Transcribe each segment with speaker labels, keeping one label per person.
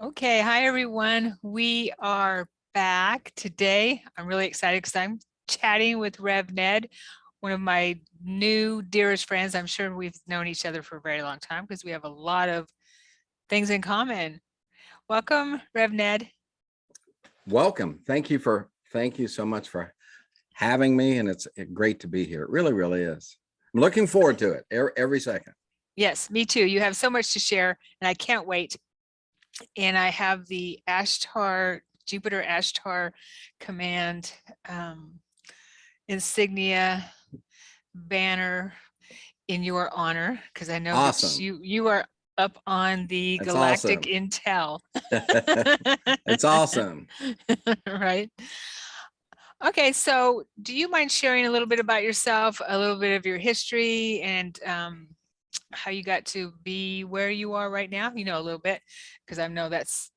Speaker 1: Okay, hi everyone. We are back today. I'm really excited because I'm chatting with Rev Ned, one of my new dearest friends. I'm sure we've known each other for a very long time because we have a lot of things in common. Welcome, Rev Ned.
Speaker 2: Welcome. Thank you so much for having me, and it's great to be here. It really, really is. I'm looking forward to it every second.
Speaker 1: Yes, me too. You have so much to share, and I can't wait. And I have the Jupiter Ashtar Command insignia banner in your honor, because I know that you are up on the galactic intel.
Speaker 2: It's awesome.
Speaker 1: Right. Okay, so do you mind sharing a little bit about yourself, a little bit of your history, and how you got to be where you are right now? You know, a little bit, because I know that's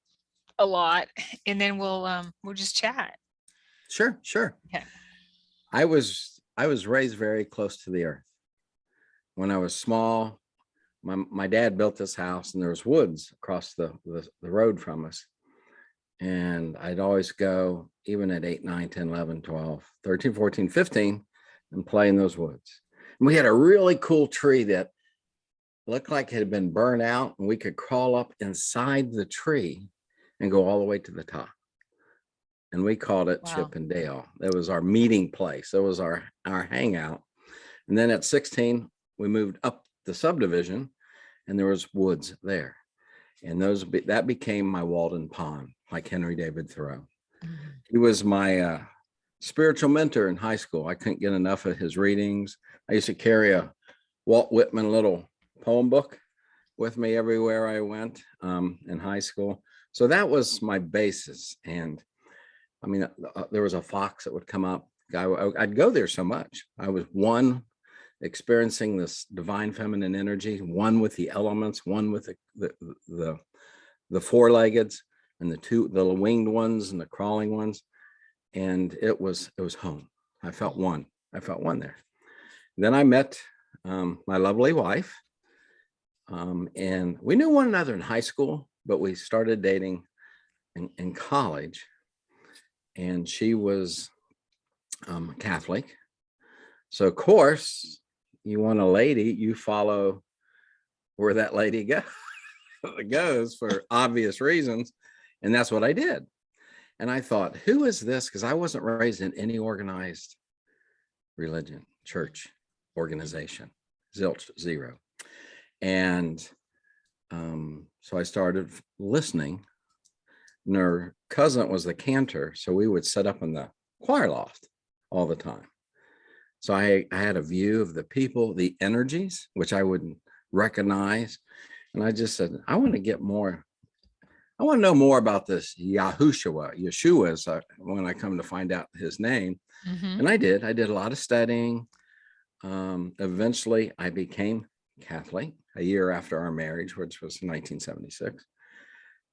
Speaker 1: a lot, and then we'll just chat.
Speaker 2: Sure.
Speaker 1: Okay.
Speaker 2: I was raised very close to the earth. When I was small, my dad built this house, and there was woods across the road from us. And I'd always go, even at 8, 9, 10, 11, 12, 13, 14, 15, and play in those woods. And we had a really cool tree that looked like it had been burned out, and we could crawl up inside the tree and go all the way to the top. And we called it Chip and Dale. That was our meeting place. That was our hangout. And then at 16, we moved up the subdivision, and there was woods there. And that became my Walden Pond, like Henry David Thoreau. Mm-hmm. He was my spiritual mentor in high school. I couldn't get enough of his readings. I used to carry a Walt Whitman little poem book with me everywhere I went in high school. So that was my basis. And I mean, there was a fox that would come up. I'd go there so much. I was one, experiencing this divine feminine energy, one with the elements, one with the four-leggeds, and the winged ones and the crawling ones. And it was home. I felt one there. Then I met my lovely wife, and we knew one another in high school, but we started dating in college. And she was Catholic. So of course, you want a lady, you follow where that lady goes for obvious reasons. And that's what I did. And I thought, who is this? Because I wasn't raised in any organized religion, church, organization, zilch, zero. And so I started listening. And her cousin was the cantor, so we would sit up in the choir loft all the time. So I had a view of the people, the energies, which I wouldn't recognize. And I just said, I want to get more. I want to know more about this Yeshua, when I come to find out his name. Mm-hmm. And I did a lot of studying. Eventually I became Catholic a year after our marriage, which was 1976.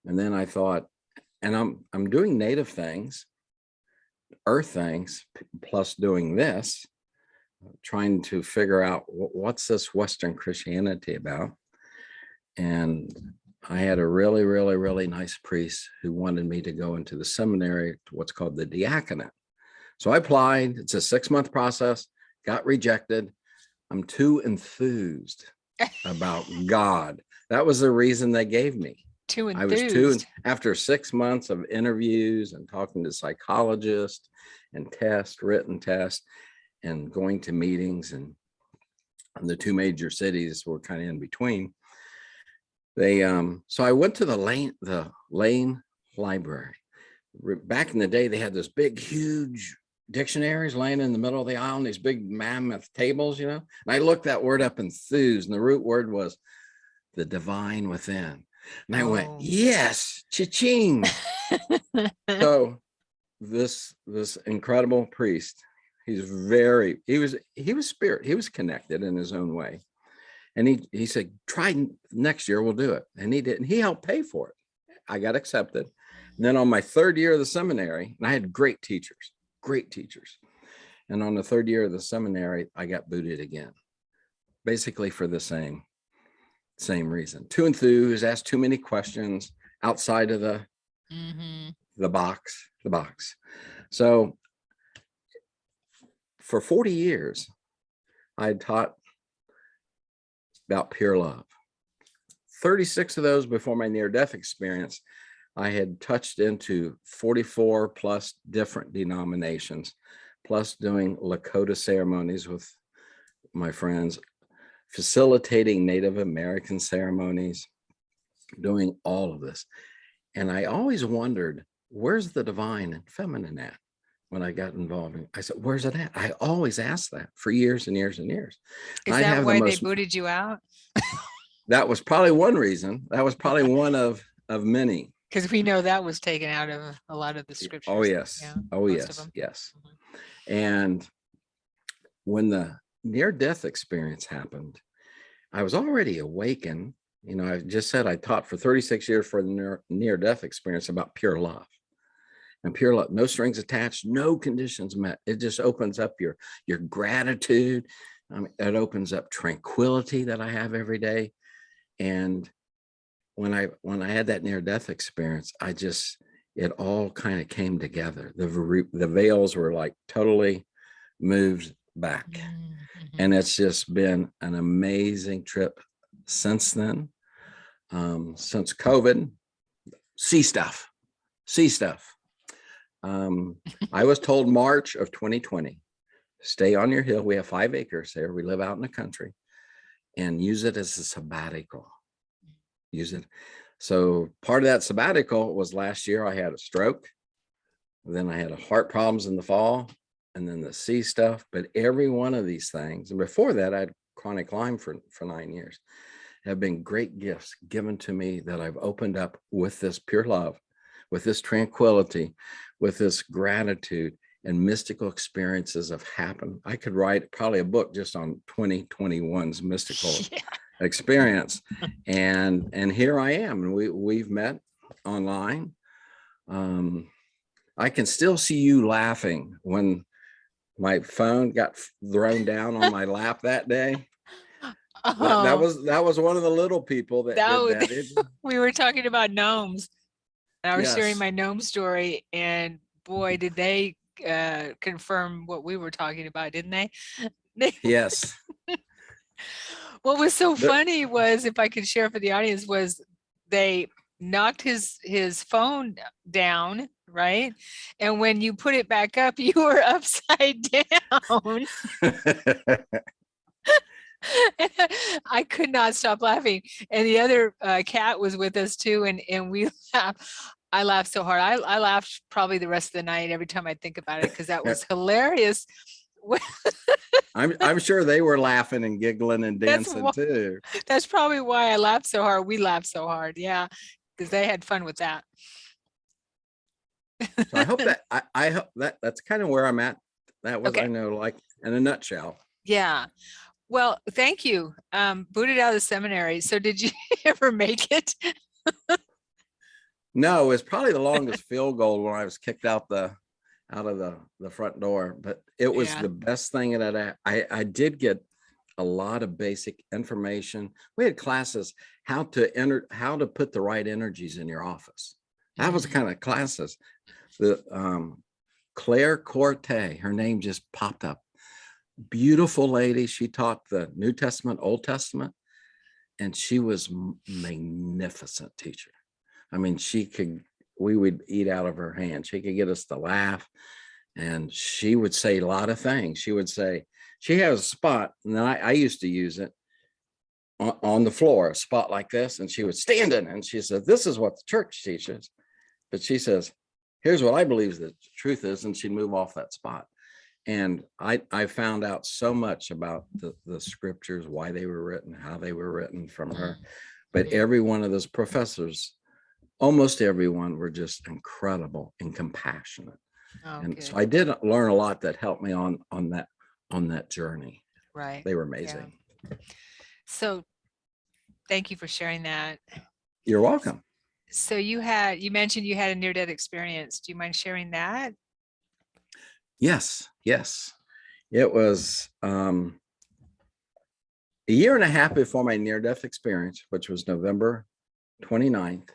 Speaker 2: And then I thought, and I'm doing native things, earth things, plus doing this, trying to figure out what's this Western Christianity about. And I had a really, really, really nice priest who wanted me to go into the seminary to what's called the diaconate. So I applied. It's a 6-month process, got rejected. I'm too enthused about God. That was the reason they gave me.
Speaker 1: Too enthused.
Speaker 2: I was too, after 6 months of interviews and talking to psychologists and written tests, and going to meetings, and the 2 major cities were kind of in between. So I went to the Lane Library. Back in the day, they had this big, huge dictionaries laying in the middle of the aisle, and these big mammoth tables, And I looked that word up, enthused, and the root word was the divine within. And I went, yes, cha-ching. So this incredible priest, he was spirit. He was connected in his own way. And he said, try next year, we'll do it. And he did, and he helped pay for it. I got accepted. And then on my 3rd year of the seminary, and I had great teachers. And on the 3rd year of the seminary, I got booted again, basically for the same reason. Too enthused, asked too many questions, outside of
Speaker 1: Mhm.
Speaker 2: the box. So for 40 years, I had taught about pure love. 36 of those before my near-death experience, I had touched into 44 plus different denominations, plus doing Lakota ceremonies with my friends, facilitating Native American ceremonies, doing all of this. And I always wondered, where's the divine and feminine at? When I got involved, I said, where's it at? I always asked that for years and years and years. And
Speaker 1: Is
Speaker 2: I'd
Speaker 1: that
Speaker 2: have the
Speaker 1: why they
Speaker 2: most,
Speaker 1: booted you out?
Speaker 2: that was probably one reason. That was probably one of many.
Speaker 1: Because we know that was taken out of a lot of the scriptures.
Speaker 2: Oh, yes.
Speaker 1: Yeah,
Speaker 2: Oh,
Speaker 1: most of
Speaker 2: yes.
Speaker 1: them.
Speaker 2: Yes.
Speaker 1: Mhm.
Speaker 2: And when the near-death experience happened, I was already awakened. You know, I just said I taught for 36 years for the near-death experience about pure love. And pure love, no strings attached, no conditions met. It just opens up your gratitude. It opens up tranquility that I have every day. And when I had that near-death experience, it all kind of came together. The veils were like totally moved back.
Speaker 1: Mhm.
Speaker 2: And it's just been an amazing trip since then. Since COVID, see stuff. I was told March of 2020, stay on your hill. We have 5 acres there. We live out in the country, and use it as a sabbatical. Use it. So part of that sabbatical was last year I had a stroke. Then I had heart problems in the fall, and then the sea stuff. But every one of these things, and before that I had chronic Lyme for 9 years, have been great gifts given to me that I've opened up with this pure love, with this tranquility, with this gratitude, and mystical experiences have happened. I could write probably a book just on 2021's mystical experience. And here I am, and we've met online. I can still see you laughing when my phone got thrown down on my lap that day. That was one of the little people that did that.
Speaker 1: We were talking about gnomes. And I was sharing
Speaker 2: Yes.
Speaker 1: my gnome story, and boy, did they confirm what we were talking about, didn't they?
Speaker 2: Yes.
Speaker 1: What was so funny was, if I could share for the audience, was they knocked his phone down, right? And when you put it back up, you were upside down. I could not stop laughing. And the other cat was with us too, and we laughed. I laughed so hard. I laughed probably the rest of the night every time I think about it, because that was hilarious.
Speaker 2: I'm sure they were laughing and giggling and dancing too.
Speaker 1: That's probably why I laughed so hard. We laughed so hard, yeah, because they had fun with that.
Speaker 2: So I hope that I hope that's kind of where I'm at. That was,
Speaker 1: Okay.
Speaker 2: I know, like in a nutshell.
Speaker 1: Yeah. Well, thank you. Booted out of the seminary. So did you ever make it?
Speaker 2: No, it's probably the longest field goal when I was kicked out of the front door, but it was the best thing that I did get a lot of basic information. We had classes how to put the right energies in your office. That was the kind of classes. The Claire Corte, her name just popped up. Beautiful lady. She taught the New Testament, Old Testament, and she was magnificent teacher. I mean, we would eat out of her hand. She could get us to laugh, and she would say a lot of things. She would say, she has a spot, and I used to use it on the floor, a spot like this, and she would stand in it, and she said, this is what the church teaches. But she says, here's what I believe the truth is, and she'd move off that spot. And I found out so much about the scriptures, why they were written, how they were written from her. But every one of those professors, almost everyone, were just incredible and compassionate. And so I did learn a lot that helped me on that journey.
Speaker 1: Right.
Speaker 2: They were amazing.
Speaker 1: Yeah. So thank you for sharing that.
Speaker 2: You're welcome.
Speaker 1: So you mentioned you had a near-death experience. Do you mind sharing that?
Speaker 2: Yes. It was a year and a half before my near-death experience, which was November 29th,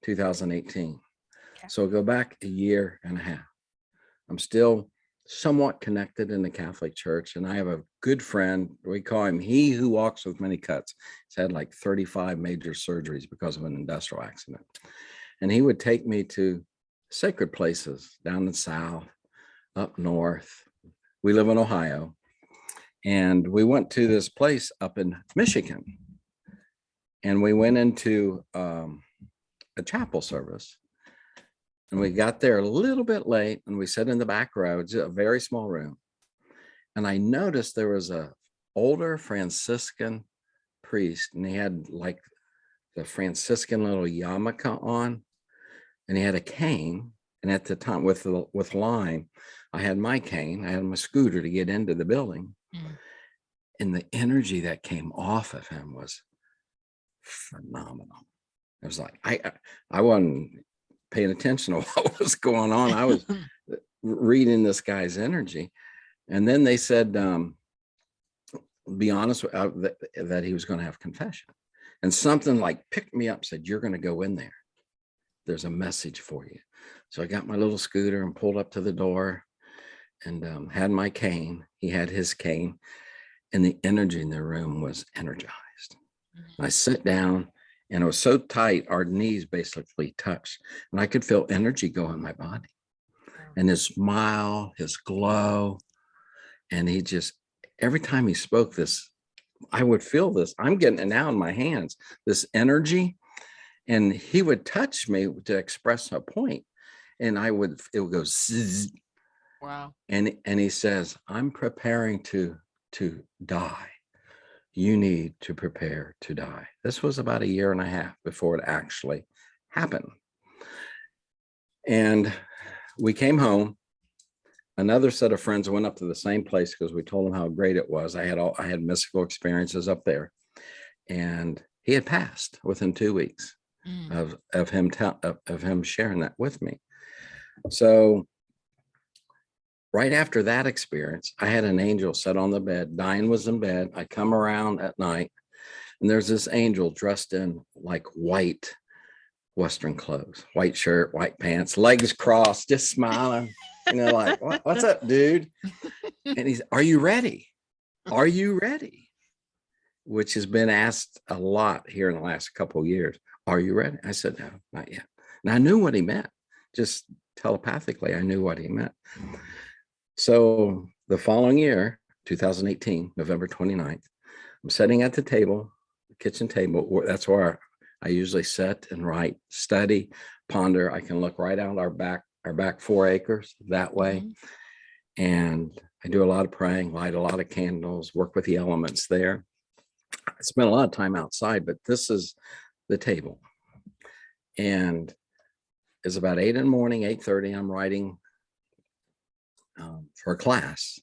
Speaker 2: 2018.
Speaker 1: Okay.
Speaker 2: So go back a year and a half. I'm still somewhat connected in the Catholic Church, and I have a good friend. We call him He Who Walks with Many Cuts. He's had like 35 major surgeries because of an industrial accident. And he would take me to sacred places down the south, up north. We live in Ohio. And we went to this place up in Michigan. And we went into a chapel service. And we got there a little bit late, and we sat in the back row. It's a very small room. And I noticed there was a older Franciscan priest, and he had like the Franciscan little yarmulke on, and he had a cane. And at the time with line, I had my cane. I had my scooter to get into the building.
Speaker 1: Mm.
Speaker 2: And the energy that came off of him was phenomenal. It was like, I wasn't paying attention to what was going on. I was reading this guy's energy. And then they said, be honest, that he was going to have confession. And something like picked me up, said, you're going to go in there. There's a message for you. So I got my little scooter and pulled up to the door and had my cane. He had his cane, and the energy in the room was energized. I sat down, and it was so tight, our knees basically touched, and I could feel energy go in my body. And his smile, his glow, and he just, every time he spoke this, I would feel this. I'm getting it now in my hands, this energy. And he would touch me to express a point, and it would go zzz.
Speaker 1: Wow.
Speaker 2: And he says, I'm preparing to die. You need to prepare to die. This was about a year and a half before it actually happened. And we came home. Another set of friends went up to the same place because we told them how great it was. I had mystical experiences up there, and he had passed within 2 weeks of him sharing that with me. So right after that experience, I had an angel sit on the bed. Diane was in bed. I come around at night, and there's this angel dressed in like white Western clothes, white shirt, white pants, legs crossed, just smiling, like, what's up, dude? And he's, are you ready? Are you ready? Which has been asked a lot here in the last couple of years. Are you ready? I said, no, not yet. And I knew what he meant. Just telepathically, I knew what he meant. So the following year, 2018, November 29th, I'm sitting at the table, the kitchen table. That's where I usually sit and write, study, ponder. I can look right out our back 4 acres that way. And I do a lot of praying, light a lot of candles, work with the elements there. I spent a lot of time outside, but this is the table. And it's about 8 in the morning, 8:30. I'm writing for a class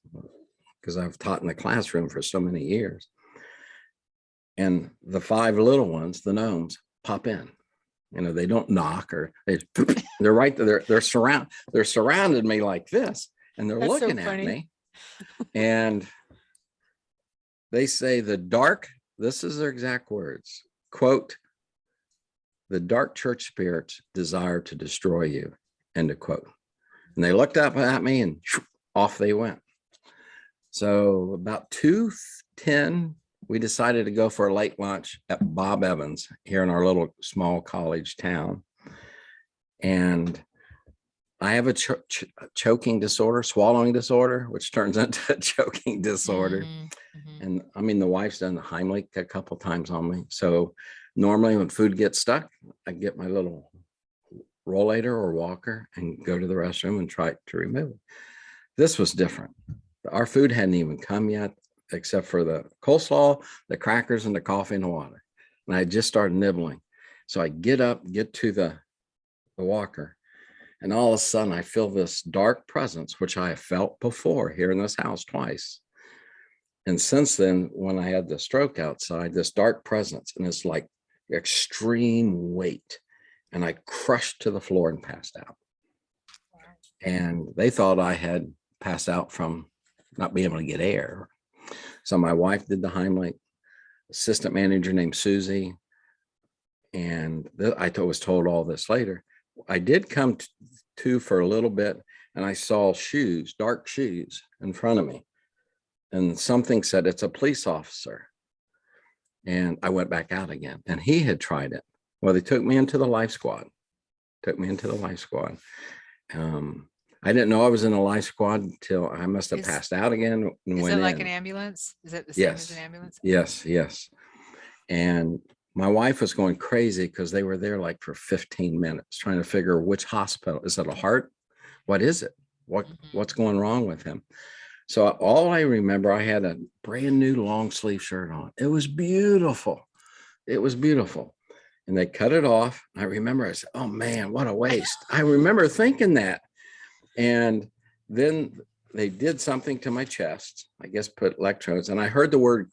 Speaker 2: because I've taught in the classroom for so many years. And the 5 little ones, the gnomes, pop in. They don't knock, or they're right there. They're surrounded me like this, and they're
Speaker 1: That's
Speaker 2: looking
Speaker 1: so
Speaker 2: at
Speaker 1: funny.
Speaker 2: me. And they say this is their exact words, quote, the dark church spirits desire to destroy you, end of quote. And they looked up at me, and off they went. So about 2:10, we decided to go for a late lunch at Bob Evans here in our little small college town. And I have a choking disorder, swallowing disorder, which turns into a choking disorder. And I mean, the wife's done the Heimlich a couple times on me. So normally when food gets stuck, I get my little rollator or walker and go to the restroom and try to remove it. This was different. Our food hadn't even come yet, except for the coleslaw, the crackers, and the coffee and the water. And I just started nibbling. So I get up, get to the walker, and all of a sudden I feel this dark presence, which I have felt before here in this house twice. And since then, when I had the stroke outside, this dark presence, and it's like extreme weight. And I crushed to the floor and passed out. And they thought I had passed out from not being able to get air. So my wife did the Heimlich, assistant manager named Susie And was told all this later. I did come to for a little bit, and I saw shoes, dark shoes in front of me. And something said, it's a police officer. And I went back out again, and he had tried it. Well, they took me into the life squad. I didn't know I was in a life squad until I must have passed out again. And
Speaker 1: Is
Speaker 2: went
Speaker 1: it like
Speaker 2: in.
Speaker 1: an ambulance? Is it the same as
Speaker 2: Yes.
Speaker 1: an ambulance?
Speaker 2: Yes. And my wife was going crazy because they were there like for 15 minutes trying to figure which hospital. Is it a heart? What is it? What's going wrong with him? So all I remember, I had a brand new long sleeve shirt on. It was beautiful. And they cut it off. I remember I said, oh man, what a waste. I remember thinking that. And then they did something to my chest, I guess put electrodes, and I heard the word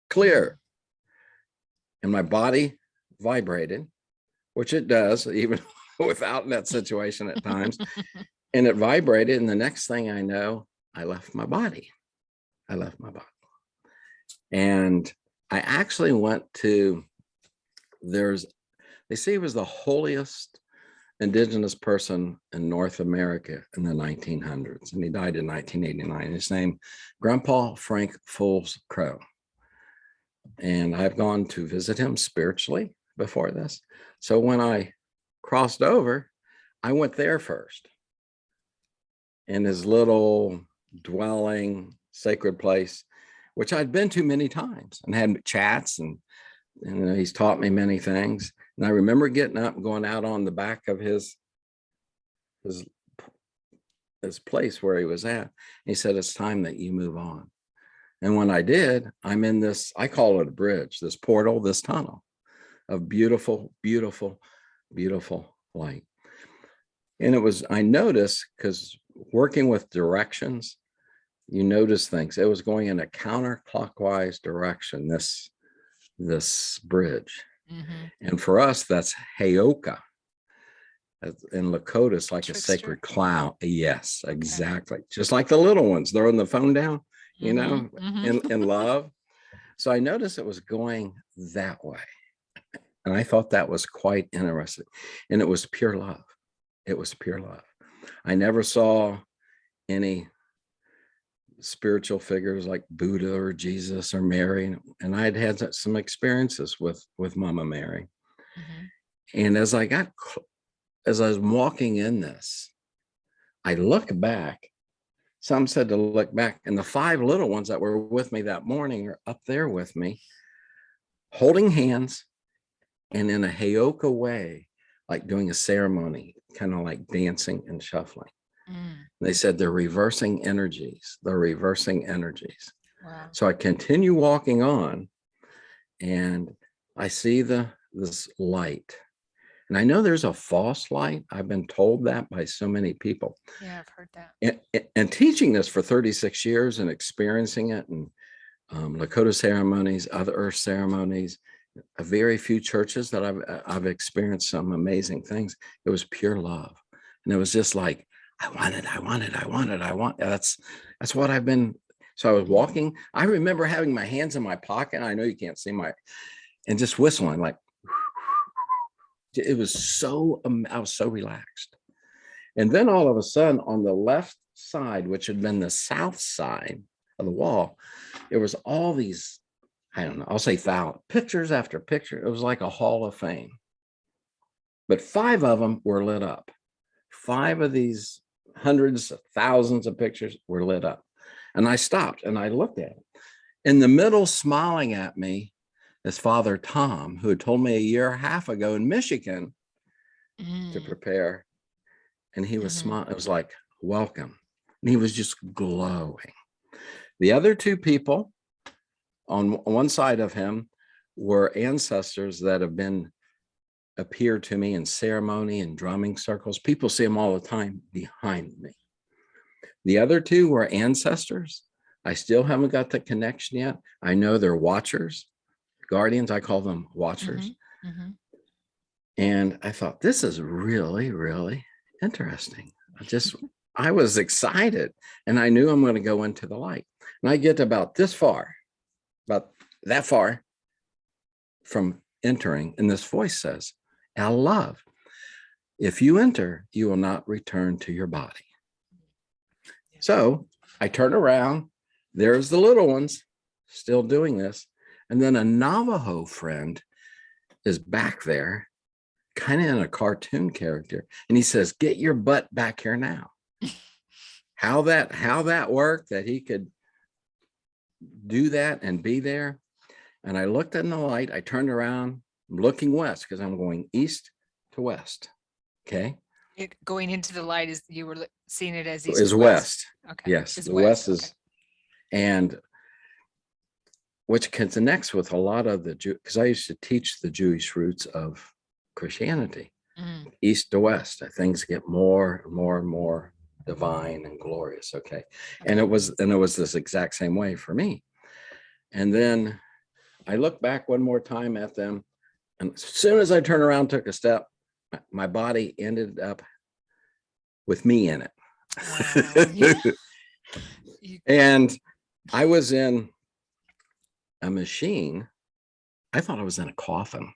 Speaker 2: clear. And my body vibrated, which it does, even without that situation at times. And it vibrated. And the next thing I know, I left my body. And I actually went to, they say he was the holiest indigenous person in North America in the 1900s. And he died in 1989. His name, Grandpa Frank Foles Crow. And I've gone to visit him spiritually before this. So when I crossed over, I went there first in his little dwelling, sacred place, which I'd been to many times and had chats, and he's taught me many things. And I remember getting up and going out on the back of his place where he was at. He said, it's time that you move on. And when I did, I'm in this, I call it a bridge, this portal, this tunnel of beautiful, beautiful, beautiful light. And it was, I noticed, because working with directions, you notice things. It was going in a counterclockwise direction, this bridge. And for us, that's Heyoka. In Lakota, it's like a sacred cloud. Yes, exactly. Okay. Just like the little ones, they're on the phone down, in love. So I noticed it was going that way. And I thought that was quite interesting. And it was pure love. I never saw any spiritual figures like Buddha or Jesus or Mary. And I'd had some experiences with Mama Mary. And as I was walking in this, I look back. Some said to look back, and the 5 little ones that were with me that morning are up there with me, holding hands and in a Heyoka way, like doing a ceremony, kind of like dancing and shuffling. They said they're reversing energies. Wow. So I continue walking on, and I see this light. And I know there's a false light. I've been told that by so many people.
Speaker 1: Yeah, I've heard that.
Speaker 2: And teaching this for 36 years and experiencing it, and Lakota ceremonies, other earth ceremonies, a very few churches that I've experienced some amazing things. It was pure love. And it was just like, I want it. That's what I've been. So I was walking. I remember having my hands in my pocket. I know you can't see and just whistling like, it was I was so relaxed. And then all of a sudden on the left side, which had been the south side of the wall, there was all these, I don't know, I'll say pictures after picture. It was like a hall of fame. But 5 of them were lit up. 5 of these hundreds of thousands of pictures were lit up. And I stopped and I looked at it. In the middle, smiling at me, is Father Tom, who had told me a year and a half ago in Michigan to prepare. And he was smiling. It was like, welcome. And he was just glowing. The other 2 people on one side of him were ancestors that have appeared to me in ceremony and drumming circles. People see them all the time behind me. The other 2 were ancestors. I still haven't got the connection yet. I know they're watchers. Guardians, I call them watchers. And I thought, this is really, really interesting. I was excited, and I knew I'm going to go into the light. And I get about that far from entering, and this voice says, I love, if you enter, you will not return to your body. So I turn around, there's the little ones still doing this. And then a Navajo friend is back there, kind of in a cartoon character. And he says, get your butt back here now. How that worked, that he could do that and be there. And I looked in the light, I turned around, looking west, because I'm going east to west. Okay.
Speaker 1: Going into the light, is you were seeing it as east
Speaker 2: Is
Speaker 1: to west.
Speaker 2: Okay. Yes.
Speaker 1: It's
Speaker 2: the west
Speaker 1: okay.
Speaker 2: is, and which connects with a lot of the Jew, because I used to teach the Jewish roots of Christianity. East to west, things get more and more and more divine and glorious. Okay. And it was this exact same way for me. And then I look back one more time at them, and as soon as I turned around, took a step, my body ended up with me in it. And I was in a machine. I thought I was in a coffin.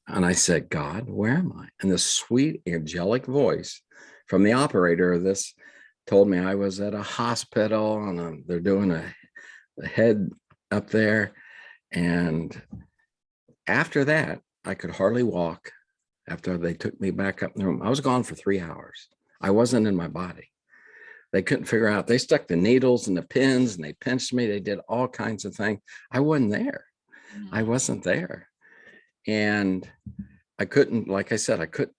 Speaker 2: And I said, God, where am I? And this sweet angelic voice from the operator of this told me I was at a hospital, and they're doing a head up there. And after that, I could hardly walk. After they took me back up in the room, I was gone for 3 hours. I wasn't in my body. They couldn't figure out. They stuck the needles and the pins, and they pinched me. They did all kinds of things. I wasn't there. I wasn't there. And I couldn't, like I said, I couldn't,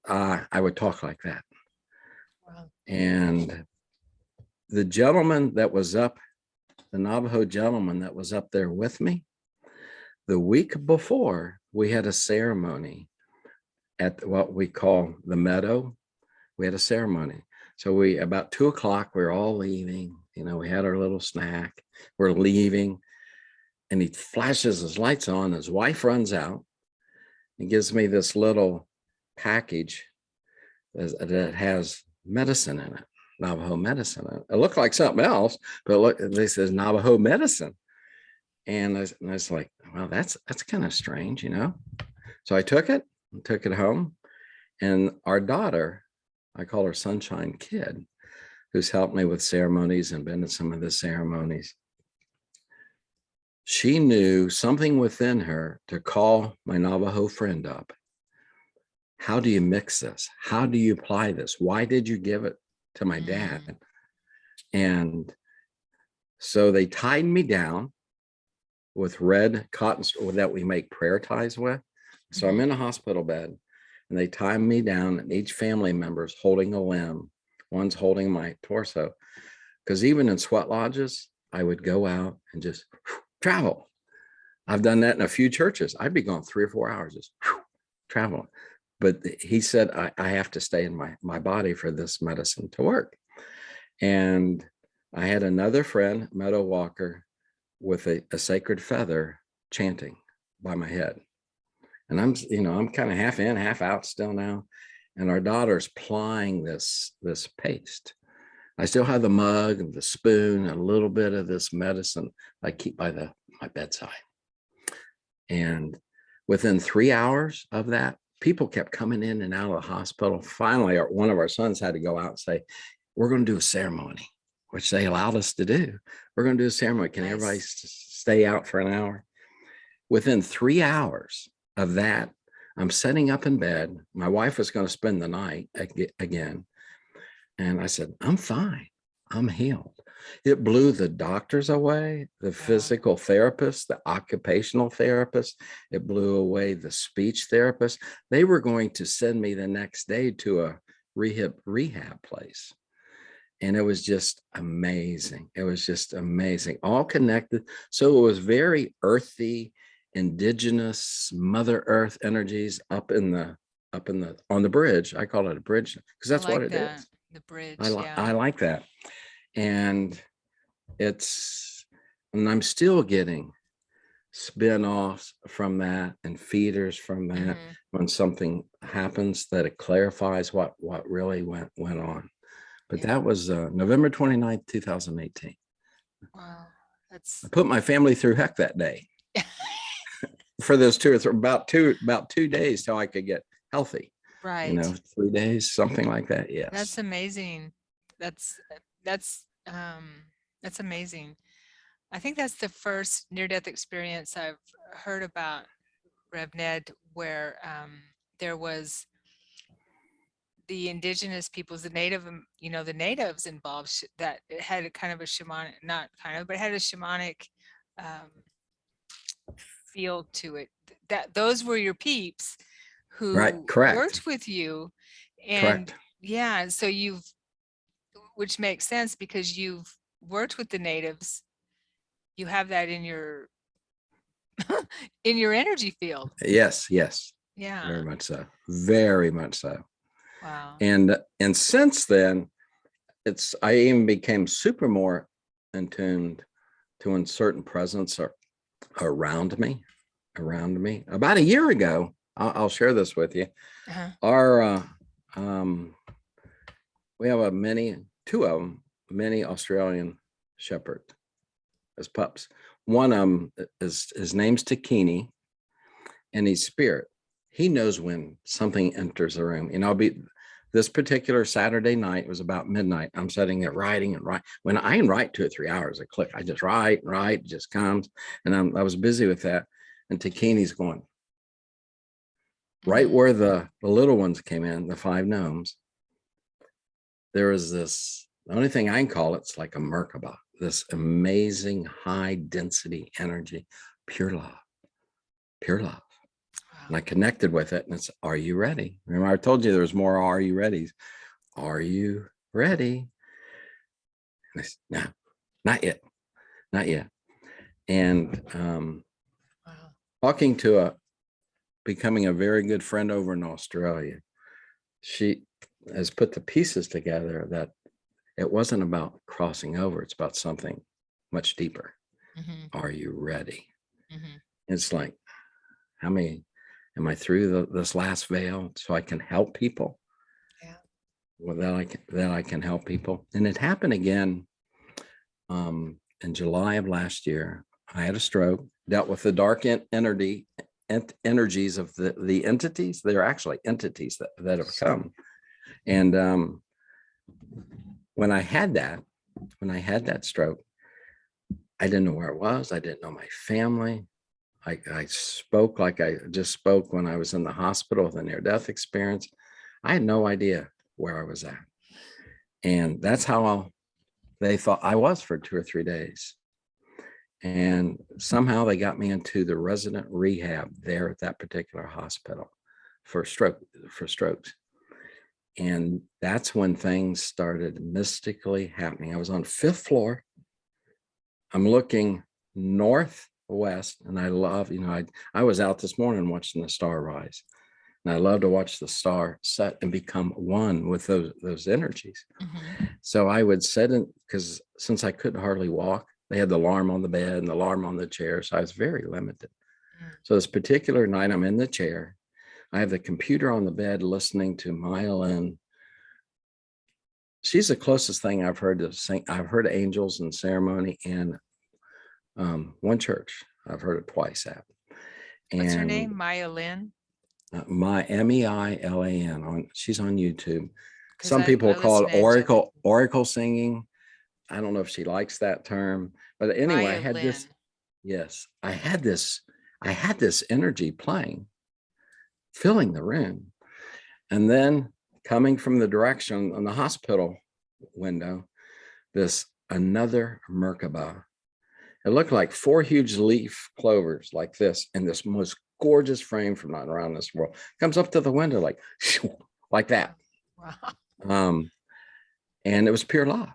Speaker 2: I would talk like that. Wow. And the gentleman that was up, the Navajo gentleman that was up there with me, the week before, we had a ceremony at what we call the meadow. We had a ceremony. So about 2 o'clock, we were all leaving. We had our little snack. We're leaving. And he flashes his lights on. His wife runs out and gives me this little package that has medicine in it, Navajo medicine in it. It looked like something else, but look, they says Navajo medicine. And I was like, well, that's kind of strange, So I took it home. And our daughter, I call her Sunshine Kid, who's helped me with ceremonies and been in some of the ceremonies. She knew something within her to call my Navajo friend up. How do you mix this? How do you apply this? Why did you give it to my dad? And so they tied me down with red cotton that we make prayer ties with. So I'm in a hospital bed, and they tie me down, and each family member is holding a limb. One's holding my torso. Because even in sweat lodges, I would go out and just travel. I've done that in a few churches. I'd be gone 3 or 4 hours just traveling. But he said, I have to stay in my body for this medicine to work. And I had another friend, Meadow Walker, with a sacred feather chanting by my head. And I'm kind of half in, half out still now. And our daughter's plying this paste. I still have the mug and the spoon, and a little bit of this medicine I keep by my bedside. And within 3 hours of that, people kept coming in and out of the hospital. Finally, one of our sons had to go out and say, we're going to do a ceremony, which they allowed us to do. We're going to do a ceremony. Can everybody stay out for an hour? Within 3 hours of that, I'm sitting up in bed. My wife was going to spend the night again. And I said, I'm fine. I'm healed. It blew the doctors away, the physical therapists, the occupational therapists. It blew away the speech therapists. They were going to send me the next day to a rehab place. And it was just amazing. It was just amazing. All connected. So it was very earthy, indigenous, Mother Earth energies up on the bridge. I call it a bridge because that's what it is.
Speaker 1: The bridge.
Speaker 2: I like that. And I'm still getting spin-offs from that and feeders from that when something happens that it clarifies what really went on. But that was November 29th, 2018.
Speaker 1: Wow.
Speaker 2: I put my family through heck that day. for those about 2 days till I could get healthy.
Speaker 1: Right.
Speaker 2: You know, 3 days, something like that. Yes.
Speaker 1: That's amazing. That's amazing. I think that's the first near-death experience I've heard about, Rev Ned, where there was the indigenous peoples, the native, the natives involved, that it had a kind of a shamanic, not kind of, but it had a shamanic feel to it. That those were your peeps
Speaker 2: Right.
Speaker 1: who
Speaker 2: Correct.
Speaker 1: worked with you, and
Speaker 2: Correct.
Speaker 1: yeah, so which makes sense because you've worked with the natives. You have that in your in your energy field.
Speaker 2: Yes. Yes.
Speaker 1: Yeah.
Speaker 2: Very much so. Very much so.
Speaker 1: Wow.
Speaker 2: And since then, I even became super more in tuned to when certain presence are around me. About a year ago, I'll share this with you. Our we have two of them, mini Australian shepherd as pups. One of them his name's Takini, and he's spirit. He knows when something enters the room. And this particular Saturday night, it was about midnight. I'm sitting there writing and write. When I can write 2 or 3 hours a click, I just write, it just comes. And I was busy with that. And Takini's going right where the little ones came in, the 5 gnomes. There was this, the only thing I can call it's like a Merkaba, this amazing high density energy, pure love. Wow. And I connected with it, and it's, are you ready? Remember, I told you there was more are you ready? Are you ready? And I said, no, not yet. And talking to becoming a very good friend over in Australia, she has put the pieces together that it wasn't about crossing over. It's about something much deeper. Are you ready? It's like, how many, am I through this last veil so I can help people? Yeah. Well, that I can help people. And it happened again in July of last year. I had a stroke, dealt with the dark energies of the entities. They're actually entities that have come. And when I had that stroke, I didn't know where it was. I didn't know my family. I spoke like I just spoke when I was in the hospital with a near-death experience. I had no idea where I was at. And that's how they thought I was for 2 or 3 days. And somehow they got me into the resident rehab there at that particular hospital for strokes. And that's when things started mystically happening. I was on 5th floor. I'm looking northwest, and I love, I was out this morning watching the star rise, and I love to watch the star set and become one with those energies. So I would sit in, because since I couldn't hardly walk, they had the alarm on the bed and the alarm on the chair, so I was very limited. So this particular night, I'm in the chair. I have the computer on the bed listening to Maya Lynn. She's the closest thing I've heard to sing. I've heard angels and ceremony, and one church I've heard it twice at.
Speaker 1: What's her name? Maya Lynn?
Speaker 2: Meilan. She's on YouTube. Some people call it oracle singing. I don't know if she likes that term, but anyway, I had this. Yes, I had this energy playing, filling the room. And then coming from the direction on the hospital window, another Merkaba. It looked like 4 huge leaf clovers like this, in this most gorgeous frame from not around this world. Comes up to the window like that. Wow. And it was pure love,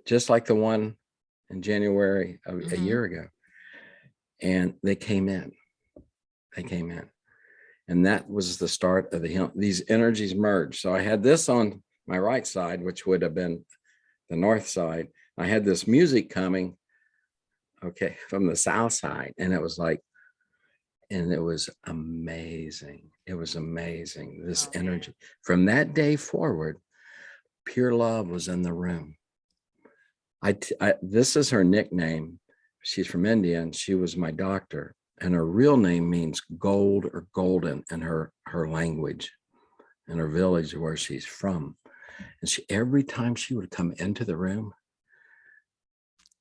Speaker 2: just like the one in January of a year ago. And they came in. And that was the start of these energies merged. So I had this on my right side, which would have been the north side. I had this music coming, from the south side. And it was amazing. It was amazing. This energy from that day forward, pure love was in the room. This is her nickname. She's from India, and she was my doctor and her real name means gold or golden in her language, in her village where she's from. And every time she would come into the room,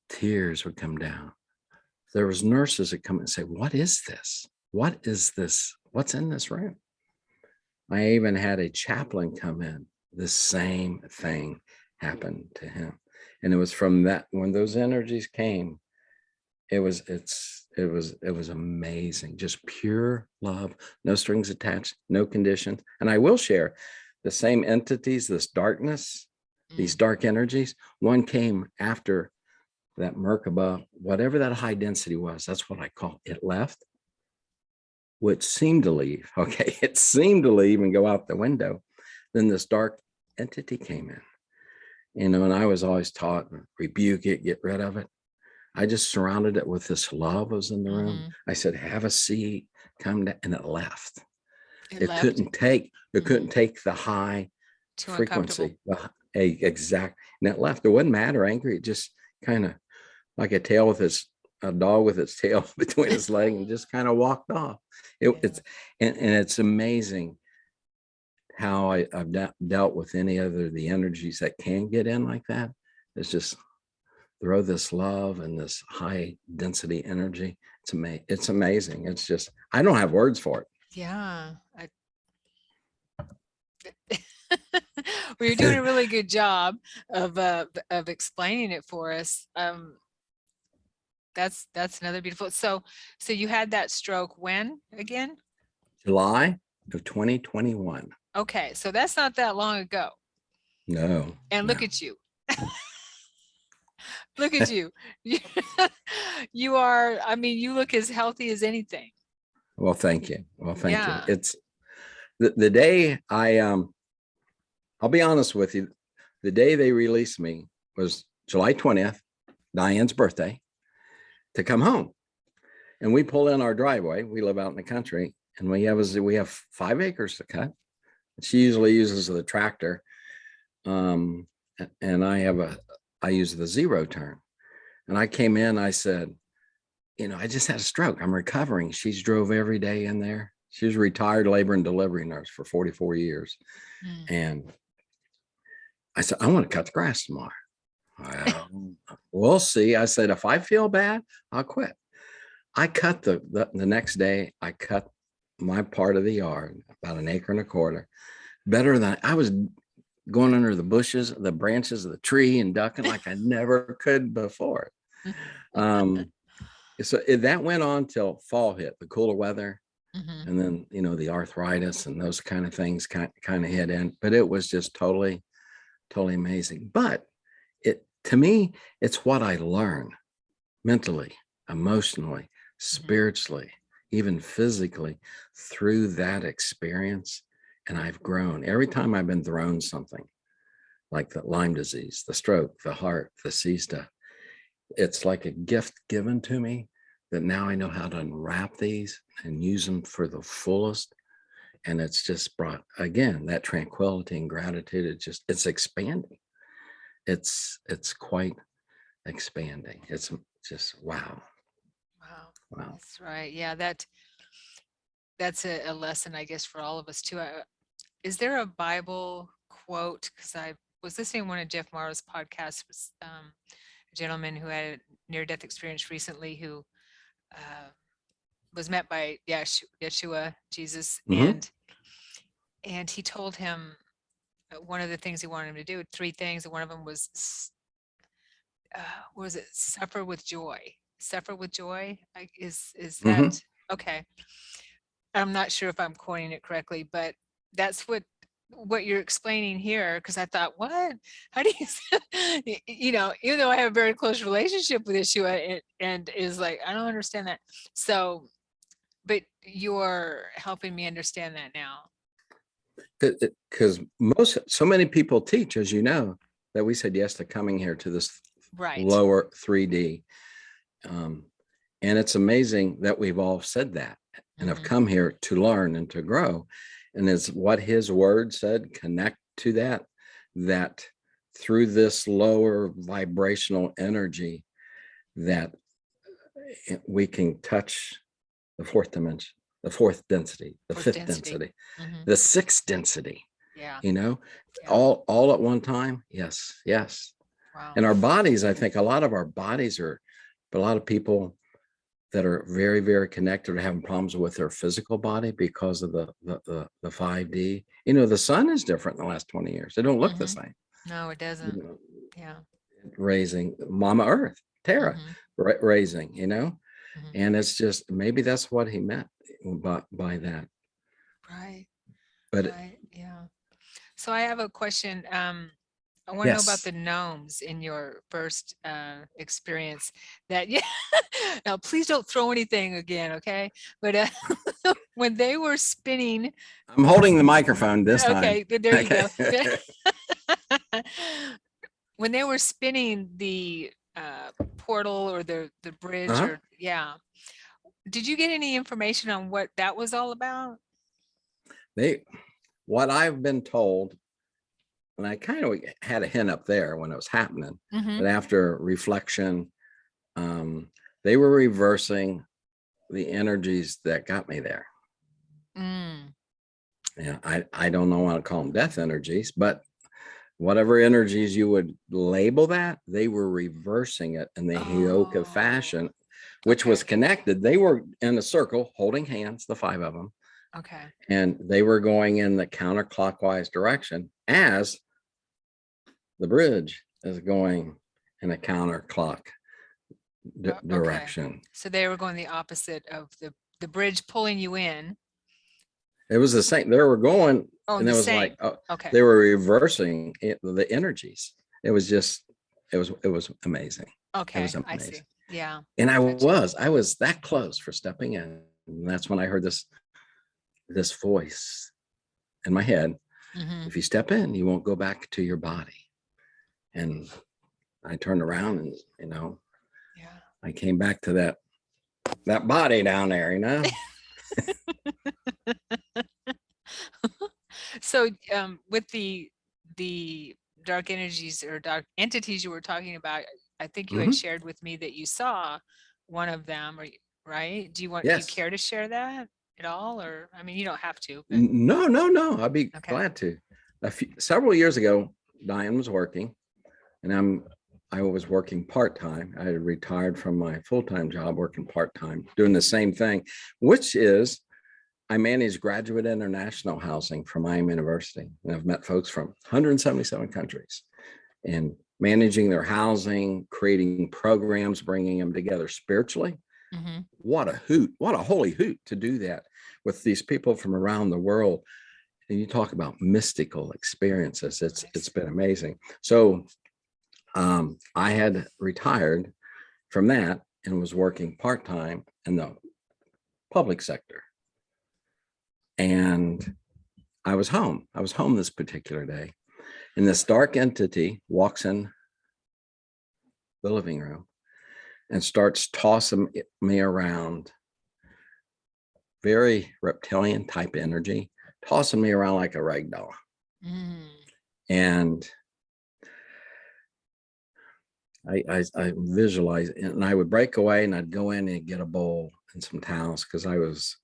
Speaker 2: tears would come down. There was nurses that come and say, "What is this? What is this? What's in this room?" I even had a chaplain come in. The same thing happened to him. And it was from that, when those energies came, it was amazing. Just pure love, no strings attached, no conditions. And I will share the same entities, this darkness, these dark energies. One came after that Merkaba, whatever that high density was, that's what I call it, left, which seemed to leave. Okay, it seemed to leave and go out the window. Then this dark entity came in, you know, and I was always taught, rebuke it, get rid of it. I just surrounded it with this love was in the room. I said, have a seat, come down, and it left. It couldn't take the high frequency, exact, and it left. It wouldn't matter angry. It just kind of like a dog with its tail between its legs and just kind of walked off. It's amazing how I've dealt with any other the energies that can get in like that. It's just throw this love and this high density energy. It's amazing. It's just, I don't have words for it.
Speaker 1: Yeah. Well, you're doing a really good job of explaining it for us. That's another beautiful. So you had that stroke when again?
Speaker 2: July of 2021.
Speaker 1: Okay, so that's not that long ago.
Speaker 2: No.
Speaker 1: And look at you. Look at you. You are, I mean, you look as healthy as anything.
Speaker 2: Well, thank you. Well, thank you. It's the day I'll be honest with you. The day they released me was July 20th, Diane's birthday, to come home. And we pull in our driveway. We live out in the country, and we have 5 acres to cut. She usually uses the tractor. And I use the zero turn. And I came in, I said, you know, I just had a stroke. I'm recovering. She's drove every day in there. She was a retired labor and delivery nurse for 44 years. And I said, I want to cut the grass tomorrow. Well, we'll see. I said, if I feel bad, I'll quit. I cut the next day, I cut my part of the yard, about 1.25 acres, better than I was going under the bushes, the branches of the tree and ducking like I never could before. So that went on till fall hit, the cooler weather. And then, you know, the arthritis and those kind of things kind of hit in, but it was just totally amazing. But to me, it's what I learn mentally, emotionally, spiritually, even physically through that experience. And I've grown every time I've been thrown something like the Lyme disease, the stroke, the heart, the C stuff. It's like a gift given to me that now I know how to unwrap these and use them for the fullest. And it's just brought, again, that tranquility and gratitude. It's expanding. It's quite expanding. It's just, wow.
Speaker 1: That's right. Yeah. That's a lesson, I guess, for all of us too. Is there a Bible quote? Because I was listening to one of Jeff Morrow's podcasts, was a gentleman who had a near-death experience recently who was met by Yeshua, Jesus, and he told him one of the things he wanted him to do, 3 things, and one of them was, what was it? Suffer with joy. Suffer with joy. Is that okay? I'm not sure if I'm coining it correctly, but that's what you're explaining here. Because I thought, what? How do you, you know, even though I have a very close relationship with Yeshua, and is like, I don't understand that. So, but you're helping me understand that now.
Speaker 2: Because so many people teach, as you know, that we said yes to coming here to this lower 3D. And it's amazing that we've all said that and have come here to learn and to grow. And it's what his word said, connect to that through this lower vibrational energy that we can touch the fourth dimension, the fourth density, the
Speaker 1: Fourth
Speaker 2: fifth
Speaker 1: density.
Speaker 2: density,
Speaker 1: Mhm.
Speaker 2: the sixth density,
Speaker 1: Yeah.
Speaker 2: you know,
Speaker 1: Yeah.
Speaker 2: all at one time. Yes, yes.
Speaker 1: Wow.
Speaker 2: And our bodies, I think a lot of our bodies are, but a lot of people that are very, very connected are having problems with their physical body because of the 5D. You know, the sun is different in the last 20 years. They don't look the
Speaker 1: Mhm.
Speaker 2: same.
Speaker 1: No, it
Speaker 2: You
Speaker 1: doesn't.
Speaker 2: know,
Speaker 1: Yeah.
Speaker 2: raising Mama Earth, Terra,
Speaker 1: Mhm.
Speaker 2: raising, you know,
Speaker 1: Mhm.
Speaker 2: and it's just maybe that's what he meant by that.
Speaker 1: Right.
Speaker 2: But
Speaker 1: Right. Yeah. So I have a question. I want to know about
Speaker 2: yes,
Speaker 1: the gnomes in your first experience. That yeah. Now, please don't throw anything again, okay? But when they were spinning,
Speaker 2: I'm holding the microphone this time.
Speaker 1: okay, there you go.
Speaker 2: Okay.
Speaker 1: When they were spinning the portal or the bridge,
Speaker 2: Uh-huh.
Speaker 1: or yeah, did you get any information on what that was all about?
Speaker 2: What I've been told, and I kind of had a hint up there when it was happening,
Speaker 1: Mm-hmm.
Speaker 2: but after reflection, um, they were reversing the energies that got me there.
Speaker 1: Mm.
Speaker 2: Yeah, I don't know what to call them, death energies, but whatever energies you would label that, they were reversing it in the Hioka
Speaker 1: Oh,
Speaker 2: fashion, which was
Speaker 1: okay.
Speaker 2: connected. They were in a circle holding hands, the five of them,
Speaker 1: Okay.
Speaker 2: and they were going in the counterclockwise direction as the bridge is going in a counterclock
Speaker 1: Okay.
Speaker 2: direction.
Speaker 1: So they were going the opposite of the bridge pulling you in.
Speaker 2: It was the same. They were going,
Speaker 1: Oh,
Speaker 2: and
Speaker 1: the
Speaker 2: it was like
Speaker 1: same. Okay.
Speaker 2: they were reversing the energies. It was just, it was amazing. It was
Speaker 1: Okay. I
Speaker 2: amazing.
Speaker 1: see. Yeah.
Speaker 2: And
Speaker 1: Gotcha.
Speaker 2: I was that close for stepping in. And that's when I heard this voice in my head.
Speaker 1: Mm-hmm.
Speaker 2: If you step in, you won't go back to your body. And I turned around and, you know,
Speaker 1: Yeah.
Speaker 2: I came back to that body down there, you know.
Speaker 1: So with the dark energies or dark entities you were talking about, I think you had
Speaker 2: Mhm.
Speaker 1: shared with me that you saw one of them, or right? Do you
Speaker 2: Yes.
Speaker 1: care to share that at all? Or I mean, you don't have to, but
Speaker 2: No, no, no. I'd be
Speaker 1: okay.
Speaker 2: glad to. Several years ago, Diane was working, and I was working part-time. I had retired from my full-time job, working part-time, doing the same thing, which is I manage graduate international housing for Miami University. And I've met folks from 177 countries and managing their housing, creating programs, bringing them together spiritually.
Speaker 1: Mm-hmm.
Speaker 2: What a hoot, what a holy hoot to do that with these people from around the world. And you talk about mystical experiences. It's
Speaker 1: Nice.
Speaker 2: been amazing. So I had retired from that and was working part-time in the public sector. And I was home. I was home this particular day. And this dark entity walks in the living room and starts tossing me around, very reptilian type energy, tossing me around like a rag doll.
Speaker 1: Mm.
Speaker 2: And I visualize, and I would break away and I'd go in and get a bowl and some towels because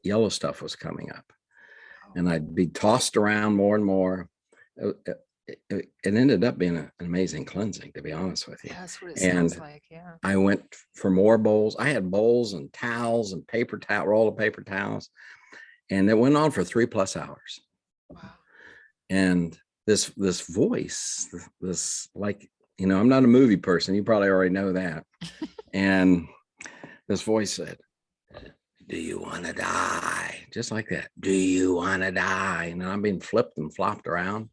Speaker 2: yellow stuff was coming up. And I'd be tossed around more and more. It ended up being an amazing cleansing, to be honest with you.
Speaker 1: Yeah, that's what it sounds
Speaker 2: And
Speaker 1: like. Yeah.
Speaker 2: I went for more bowls. I had bowls and towels and roll of paper towels. And it went on for 3+ hours.
Speaker 1: Wow.
Speaker 2: And this voice, this like, you know, I'm not a movie person. You probably already know that. And this voice said, "Do you want to die?" Just like that. "Do you want to die?" And I'm being flipped and flopped around.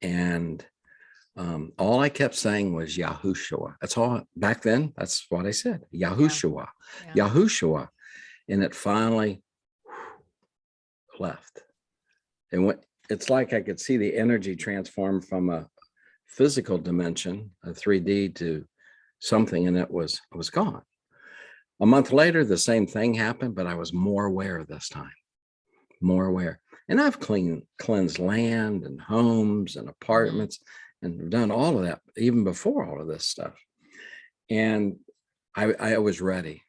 Speaker 2: And all I kept saying was Yahushua. That's all back then. That's what I said. Yahushua,
Speaker 1: Yeah.
Speaker 2: Yahushua. And it finally left. And what it's like, I could see the energy transform from a physical dimension, a 3D, to something, and it was gone. A month later, the same thing happened, but I was more aware this time, more aware. And I've cleansed land and homes and apartments and done all of that even before all of this stuff. And I was ready.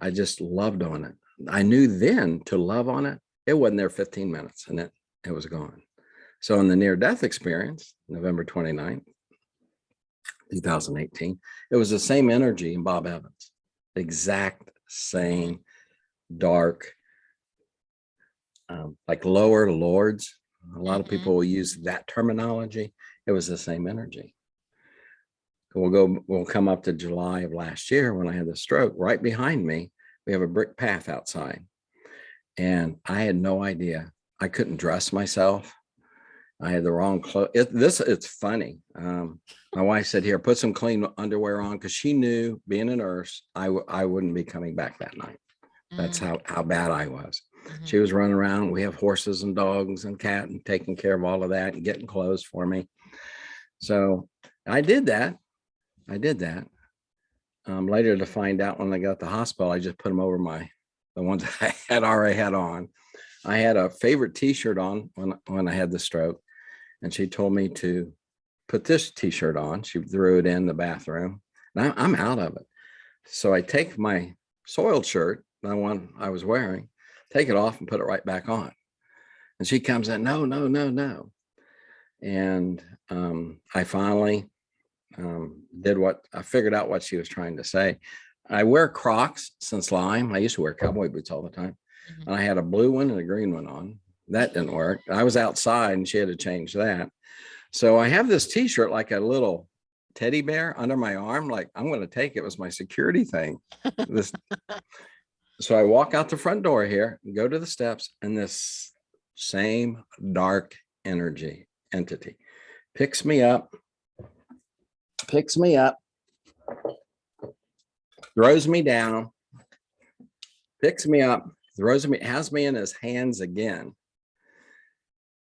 Speaker 2: I just loved on it. I knew then to love on it, it wasn't there 15 minutes and it was gone. So in the near-death experience, November 29th, 2018, it was the same energy in Bob Evans, exact same dark, like lower lords. A lot of people will use that terminology. It was the same energy. We'll come up to July of last year when I had the stroke. Right behind me, we have a brick path outside. And I had no idea. I couldn't dress myself. I had the wrong clothes. It's funny. My wife said, here, put some clean underwear on, because she knew, being a nurse, I wouldn't be coming back that night. That's how bad I was. She was running around. We have horses and dogs and cat and taking care of all of that and getting clothes for me. So I did that. Later to find out, when I got to the hospital, I just put them over the ones I had already had on. I had a favorite t-shirt on when I had the stroke, and she told me to put this t-shirt on. She threw it in the bathroom. Now I'm out of it. So I take my soiled shirt, the one I was wearing, take it off and put it right back on. And she comes in, no. And I finally I figured out what she was trying to say. I wear Crocs since Lyme. I used to wear cowboy boots all the time. And I had a blue one and a green one on. That didn't work. I was outside and she had to change that. So I have this t-shirt like a little teddy bear under my arm. Like, I'm going to take it. It was my security thing. So I walk out the front door here and go to the steps, and this same dark entity picks me up, throws me down, picks me up, has me in his hands again.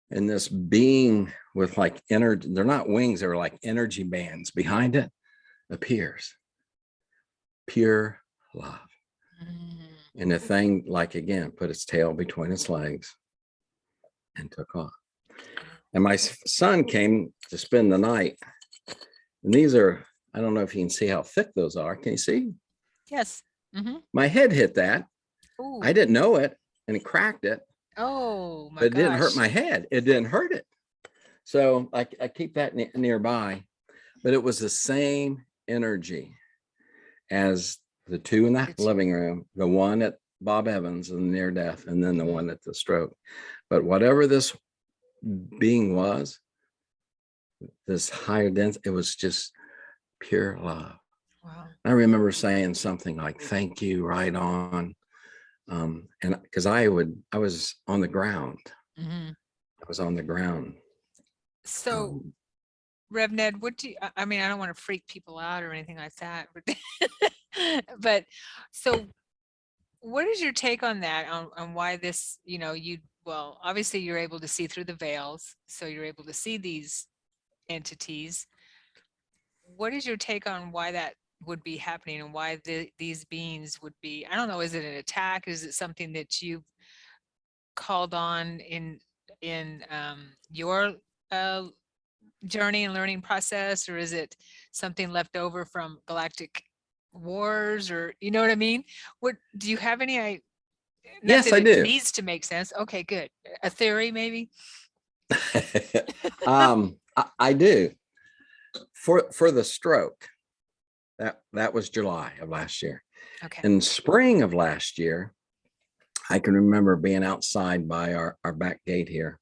Speaker 2: And this being with like energy, they're not wings, they're like energy bands behind it, appears. Pure love. And the thing, like, again, put its tail between its legs and took off. And my son came to spend the night. And these are, I don't know if you can see how thick those are. Can you see?
Speaker 1: Yes.
Speaker 2: My head hit that.
Speaker 1: Ooh.
Speaker 2: I didn't know it, and it cracked it.
Speaker 1: Oh my
Speaker 2: But it
Speaker 1: gosh.
Speaker 2: didn't hurt my head. It didn't hurt it. So I keep that nearby. But it was the same energy as the two in the living room, the one at Bob Evans and near death, and then the one at the stroke. But whatever this being was, this higher density, it was just pure love.
Speaker 1: Wow.
Speaker 2: I remember saying something like, thank you, right on. And because I was on the ground. I was on the ground.
Speaker 1: So Rev Ned, what do you, I mean, I don't want to freak people out or anything like that, but so what is your take on that, on why this, well, obviously you're able to see through the veils, so you're able to see these entities. What is your take on why that would be happening, and why these beings would be, I don't know, is it an attack? Is it something that you've called on in your journey and learning process, or is it something left over from galactic wars, or you know what I mean? What do you have any?
Speaker 2: Yes, I do.
Speaker 1: It needs to make sense. Okay, good. A theory, maybe.
Speaker 2: I do. For the stroke, that was July of last year.
Speaker 1: Okay.
Speaker 2: In spring of last year, I can remember being outside by our back gate here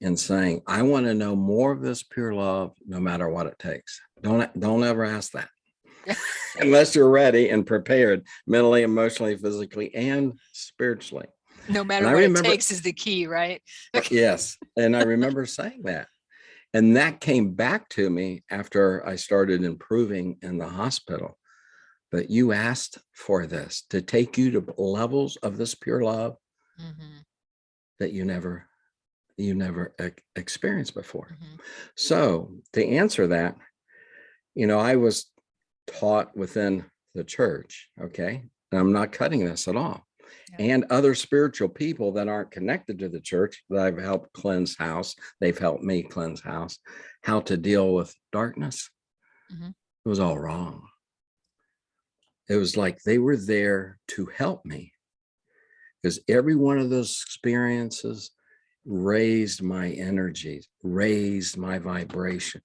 Speaker 2: and saying, I want to know more of this pure love, no matter what it takes. Don't ever ask that. Unless you're ready and prepared mentally, emotionally, physically, and spiritually.
Speaker 1: No matter what it takes is the key, right?
Speaker 2: Yes. And I remember saying that. And that came back to me after I started improving in the hospital. But you asked for this to take you to levels of this pure love that you never experienced before. So to answer that, I was taught within the church, okay? And I'm not cutting this at all. Yeah. And other spiritual people that aren't connected to the church that I've helped cleanse house, they've helped me cleanse house, how to deal with darkness. It was all wrong. it was like they were there to help me, because every one of those experiences raised my energies, raised my vibration,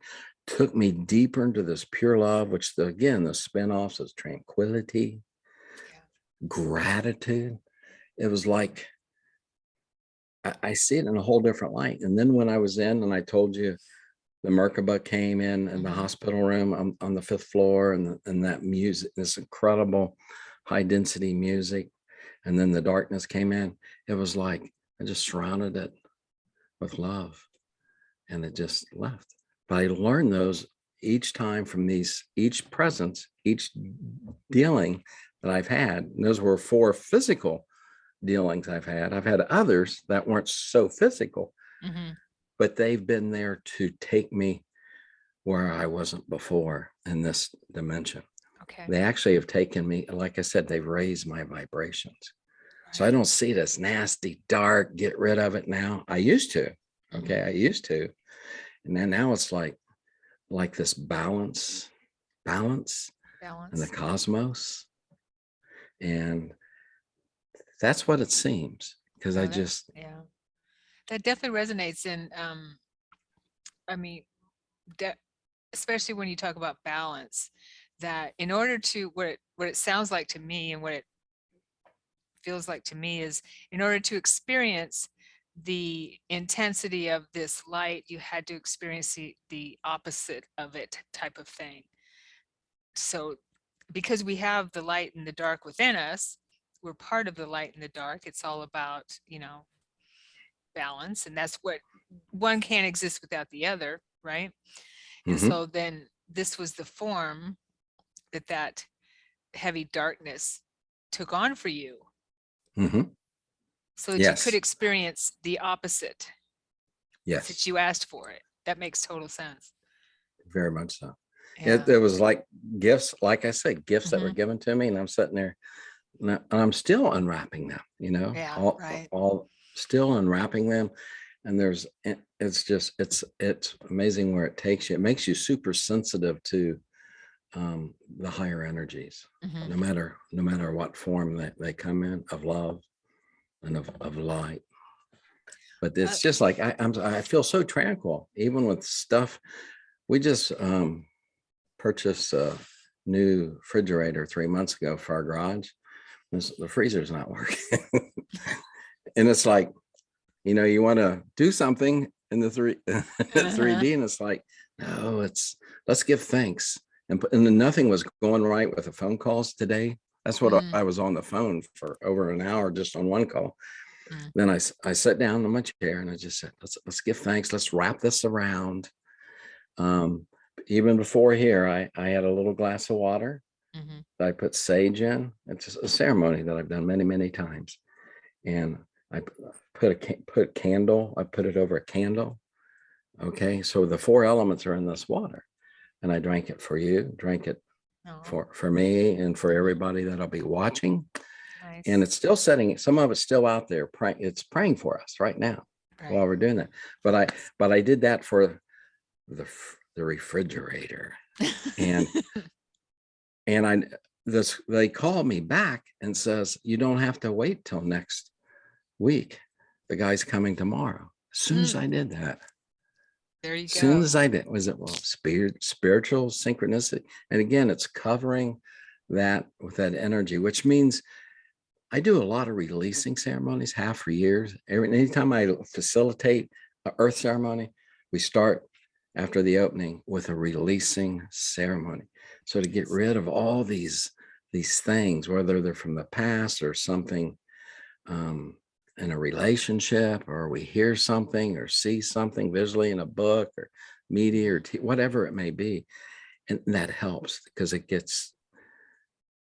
Speaker 2: took me deeper into this pure love, which again, the spinoffs is tranquility, gratitude. It was like, I see it in a whole different light. And then when I was in, and I told you, the Merkaba came in the hospital room on the 5th floor, and that music, this incredible high density music. And then the darkness came in. It was like I just surrounded it with love, and it just left. But I learned those each time from each presence, each dealing that I've had. And those were 4 physical dealings I've had. I've had others that weren't so physical, but they've been there to take me where I wasn't before in this dimension.
Speaker 1: Okay.
Speaker 2: They actually have taken me, like I said, they've raised my vibrations. Right. So I don't see it as nasty, dark, get rid of it now. I used to, okay, I used to. And then now it's like this balance in the cosmos. And that's what it seems, because I just,
Speaker 1: yeah, that definitely resonates. And I mean, especially when you talk about balance, that in order to, what it sounds like to me, and what it feels like to me, is in order to experience the intensity of this light, you had to experience the opposite of it type of thing. So because we have the light and the dark within us, we're part of the light and the dark. It's all about, balance, and that's what, one can't exist without the other, right? And so then this was the form that heavy darkness took on for you, so that you could experience the opposite.
Speaker 2: Yes,
Speaker 1: that you asked for it. That makes total sense.
Speaker 2: Very much so. Yeah. It was like gifts, like I said, gifts that were given to me, and I'm sitting there, and I'm still unwrapping them, all still unwrapping them. And it's amazing where it takes you. It makes you super sensitive to the higher energies, no matter what form that they come in, of love and of light. But it's just like I feel so tranquil, even with stuff. We just purchased a new refrigerator 3 months ago for our garage. The freezer's not working. And it's like, you want to do something in the 3D, and it's like, no, let's give thanks. And then nothing was going right with the phone calls today. That's what I was on the phone for over an hour just on one call. Then I sat down in my chair and I just said, let's give thanks. Let's wrap this around. Even before here, I had a little glass of water that I put sage in. It's just a ceremony that I've done many, many times. And I put a candle. I put it over a candle. Okay, so the 4 elements are in this water, and I drank it for you, drank it for me, and for everybody that'll be watching. Nice. And it's still setting. Some of it's still out there. It's praying for us right now while we're doing that. But I did that for the refrigerator, and they called me back and says, you don't have to wait till next week. The guy's coming tomorrow. As soon as I did that,
Speaker 1: there you go.
Speaker 2: As soon as I did, spiritual synchronicity. And again, it's covering that with that energy, which means I do a lot of releasing ceremonies, half for years. Anytime I facilitate an earth ceremony, we start after the opening with a releasing ceremony. So to get rid of all these things, whether they're from the past or something in a relationship, or we hear something or see something visually in a book or media or whatever it may be. And that helps, because it gets,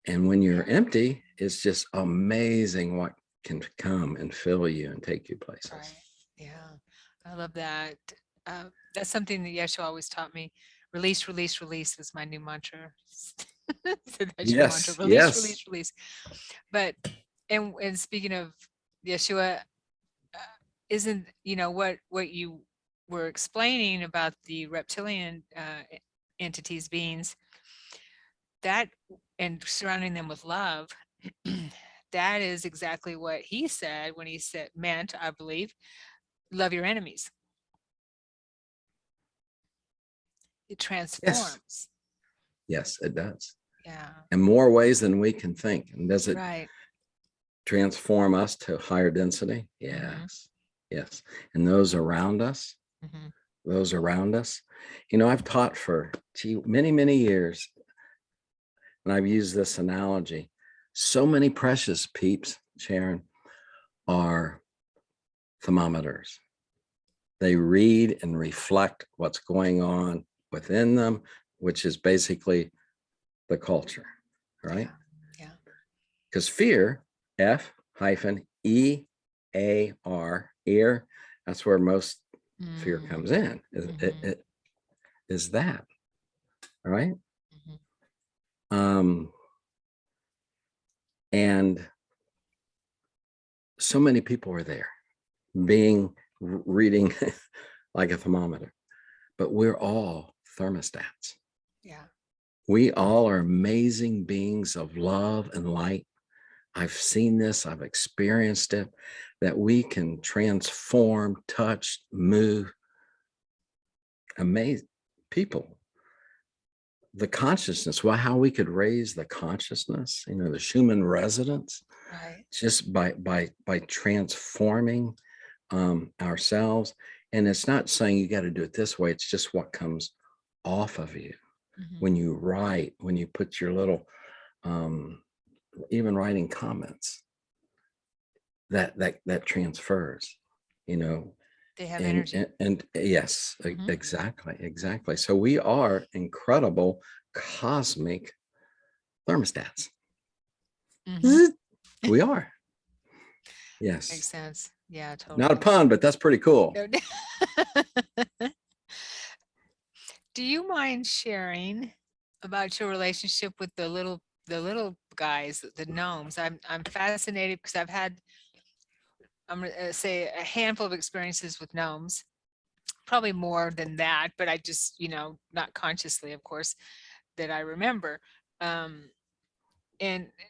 Speaker 2: and when you're empty, it's just amazing what can come and fill you and take you places.
Speaker 1: Right. Yeah, I love that. That's something that Yeshua always taught me. Release, release, release is my new mantra. So that's your mantra. Release, release. But and speaking of Yeshua, isn't what you were explaining about the reptilian entities, beings, that, and surrounding them with love, that is exactly what he said when he said, meant, I believe, love your enemies. It
Speaker 2: Yes.
Speaker 1: transforms.
Speaker 2: Yes, it does.
Speaker 1: Yeah.
Speaker 2: In more ways than we can think. And does it
Speaker 1: Right.
Speaker 2: transform us to higher density? Yes. Yes. And those around us, those around us. You know, I've taught for many, many years, and I've used this analogy. So many precious peeps, Sharon, are thermometers. They read and reflect what's going on within them, which is basically the culture, right?
Speaker 1: Yeah.
Speaker 2: Because fear, F-E-A-R, ear, that's where most fear comes in, is that, right? And so many people are there reading like a thermometer, but we're all thermostats.
Speaker 1: Yeah.
Speaker 2: We all are amazing beings of love and light. I've seen this, I've experienced it, that we can transform, touch, move, amaze people. The consciousness, well, how we could raise the consciousness, you know, the Schumann resonance,
Speaker 1: Right.
Speaker 2: just by transforming ourselves. And it's not saying you got to do it this way. It's just what comes off of you when you write, when you put your little, even writing comments, that transfers, you know.
Speaker 1: They have energy.
Speaker 2: And yes, exactly. So we are incredible cosmic thermostats. We are. Yes.
Speaker 1: Makes sense. Yeah, totally.
Speaker 2: Not a pun, but that's pretty cool.
Speaker 1: Do you mind sharing about your relationship with the little guys, the gnomes? I'm fascinated because I've had, I'm gonna say, a handful of experiences with gnomes, probably more than that, but I just, you know, not consciously, of course, that I remember. And,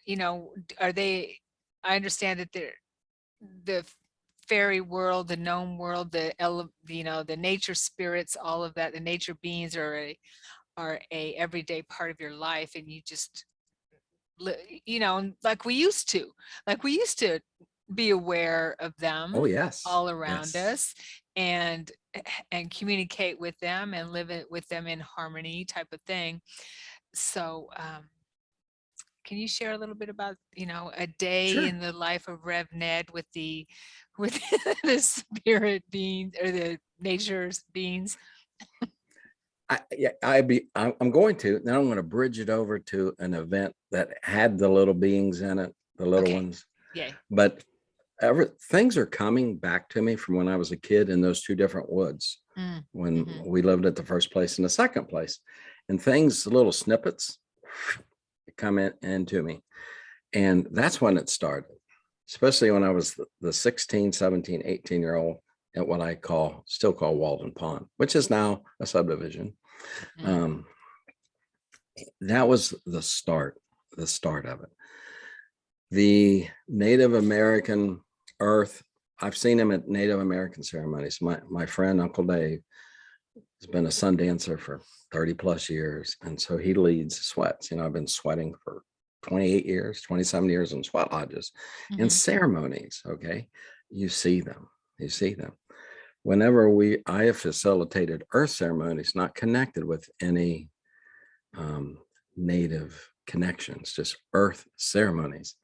Speaker 1: you know, are they, I understand that they're the fairy world, the gnome world, you know, the nature spirits, all of that, the nature beings are a everyday part of your life, and you just, you know, like we used to be aware of them.
Speaker 2: Oh, yes.
Speaker 1: All around
Speaker 2: Yes.
Speaker 1: us, and communicate with them and live it with them in harmony, type of thing. So can you share a little bit about, you know, a day
Speaker 2: Sure.
Speaker 1: in the life of Rev Ned with the the spirit beings or the nature's beings?
Speaker 2: I'm going to, then I'm going to bridge it over to an event that had the little beings in it, the little ones.
Speaker 1: Yay.
Speaker 2: But things are coming back to me from when I was a kid in those two different woods, when we lived at the first place and the second place, and things, little snippets come into me. And that's when it started, especially when I was the 16, 17, 18-year-old at what I still call Walden Pond, which is now a subdivision. That was the start of it. The Native American earth, I've seen him at Native American ceremonies. My friend, Uncle Dave, has been a sun dancer for 30 plus years. And so he leads sweats. You know, I've been sweating for 28 years, 27 years in sweat lodges and ceremonies. Okay. You see them. Whenever I have facilitated earth ceremonies, not connected with any native connections, just earth ceremonies,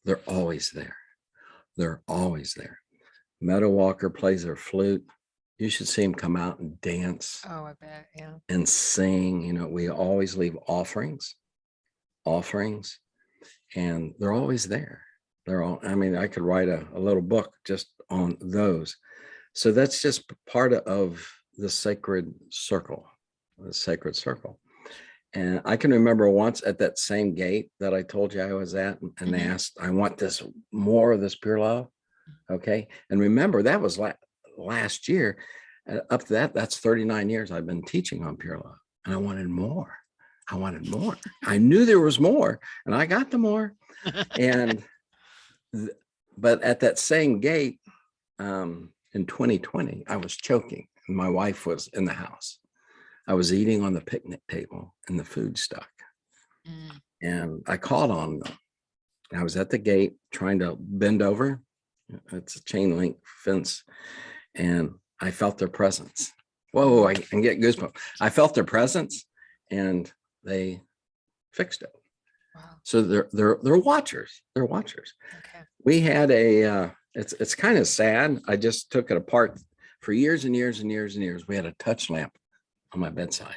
Speaker 2: they're always there. Meadow Walker plays their flute. You should see him come out and dance.
Speaker 1: Oh, I bet. Yeah.
Speaker 2: And sing. You know, we always leave offerings, and they're always there. I mean, I could write a little book just on those. So that's just part of the sacred circle. And I can remember once at that same gate that I told you I was at, and they asked, I want more of this pure love. Okay. And remember, that was last year. Up to that's 39 years I've been teaching on pure love, and I wanted more. I wanted more. I knew there was more, and I got the more. And but at that same gate, in 2020, I was choking, and my wife was in the house. I was eating on the picnic table, and the food stuck. And I called on them. I was at the gate trying to bend over. It's a chain link fence, and I felt their presence. Whoa, I can get goosebumps. I felt their presence, and they fixed it.
Speaker 1: Wow.
Speaker 2: So they're watchers. They're watchers.
Speaker 1: Okay.
Speaker 2: We had a it's kind of sad. I just took it apart for years and years and years and years. We had a touch lamp on my bedside.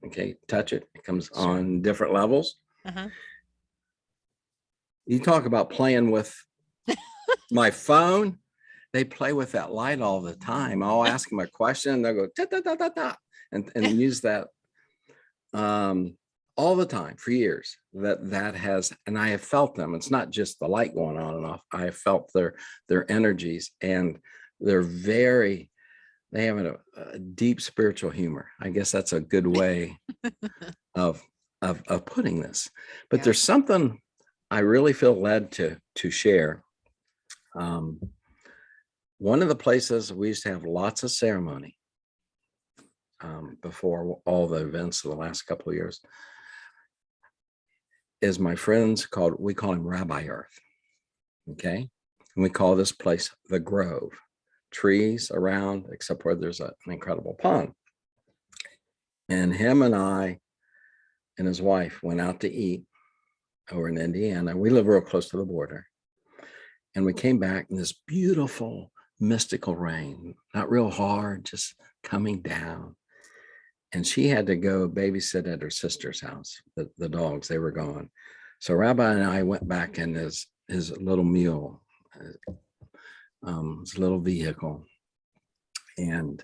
Speaker 2: Okay, touch it. It comes on different levels. You talk about playing with my phone. They play with that light all the time. I'll ask them a question, and they'll go ta, ta, ta, ta, ta, and use that all the time for years. That has, and I have felt them. It's not just the light going on and off. I have felt their energies, and they have a deep spiritual humor. I guess that's a good way of putting this. But there's something I really feel led to share. One of the places we used to have lots of ceremony before all the events of the last couple of years is my friends we call him Rabbi Earth. Okay. And we call this place the Grove. Trees around, except where there's an incredible pond. And him and I and his wife went out to eat over in Indiana. We live real close to the border. And we came back in this beautiful mystical rain, not real hard, just coming down. And she had to go babysit at her sister's house. The dogs, they were gone. So Rabbi and I went back in his little mule, his little vehicle, and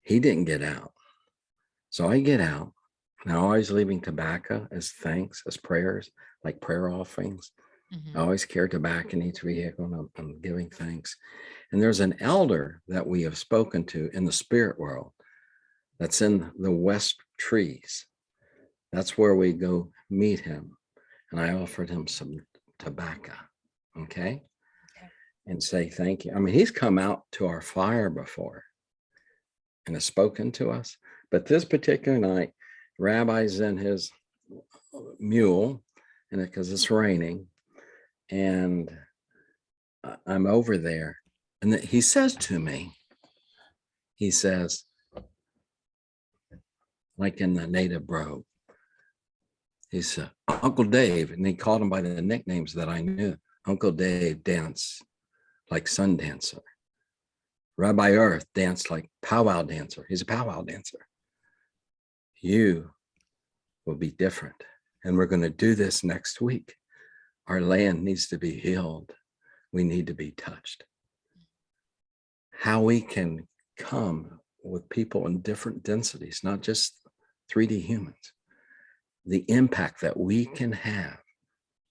Speaker 2: he didn't get out. So I get out, and I'm always leaving tobacco as thanks, as prayers, like prayer offerings. I always carry tobacco in each vehicle, and I'm giving thanks. And there's an elder that we have spoken to in the spirit world that's in the west trees. That's where we go meet him. And I offered him some tobacco, okay? And say thank you. I mean, he's come out to our fire before and has spoken to us. But this particular night, Rabbi's in his mule, and because it's raining, and I'm over there, and he says to me, he says, like in the native brogue, he said, Uncle Dave, and he called him by the nicknames that I knew. Uncle Dave danced like sun dancer. Rabbi Earth danced like powwow dancer. He's a powwow dancer. You will be different. And we're going to do this next week. Our land needs to be healed. We need to be touched. How we can come with people in different densities, not just 3D humans. The impact that we can have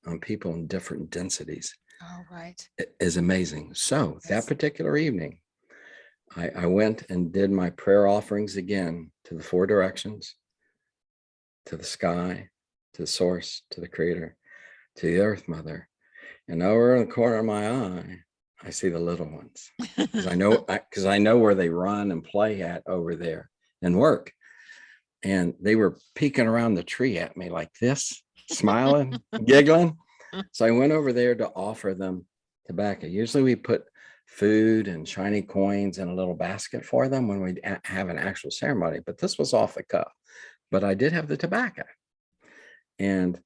Speaker 2: on people in different densities is amazing. So that particular evening, I went and did my prayer offerings again to the 4 directions, to the sky, to the source, to the creator, to the earth mother. And over in the corner of my eye, I see the little ones, because I know where they run and play at over there and work. And they were peeking around the tree at me like this, smiling, giggling. So I went over there to offer them tobacco. Usually we put food and shiny coins in a little basket for them when we have an actual ceremony, but this was off the cuff. But I did have the tobacco, and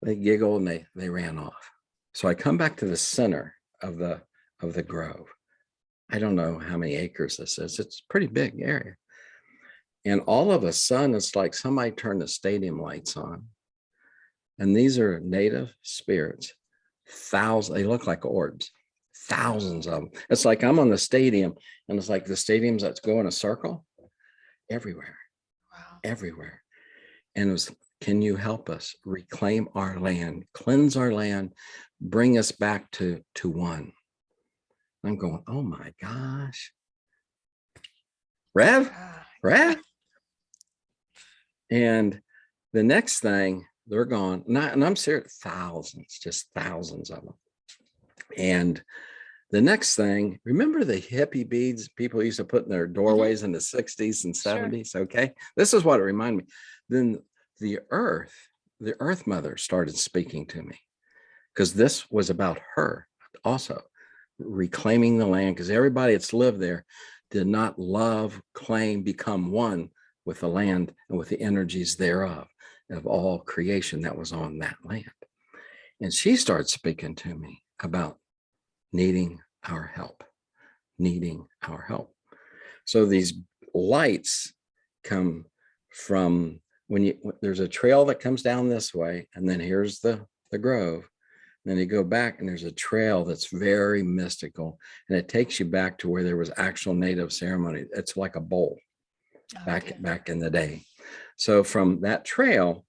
Speaker 2: they giggled and they ran off. So I come back to the center of the grove. I don't know how many acres this is. It's a pretty big area. And all of a sudden, it's like somebody turned the stadium lights on. And these are native spirits. Thousands, they look like orbs. Thousands of them. It's like I'm on the stadium, and it's like the stadiums that go in a circle everywhere. Wow. Everywhere. And it was, can you help us reclaim our land, cleanse our land, bring us back to one? I'm going, oh my gosh. Rev? And the next thing, they're gone. And I'm serious, thousands, just thousands of them. And the next thing, remember the hippie beads people used to put in their doorways in the 60s and 70s? Sure. Okay. This is what it reminded me. Then the earth mother started speaking to me, because this was about her also reclaiming the land, because everybody that's lived there did not love, claim, become one with the land and with the energies thereof, of all creation that was on that land. And she started speaking to me about needing our help, needing our help. So these lights come from there's a trail that comes down this way, and then here's the grove. Then you go back and there's a trail that's very mystical, and it takes you back to where there was actual native ceremony. It's like a bowl back in the day. So from that trail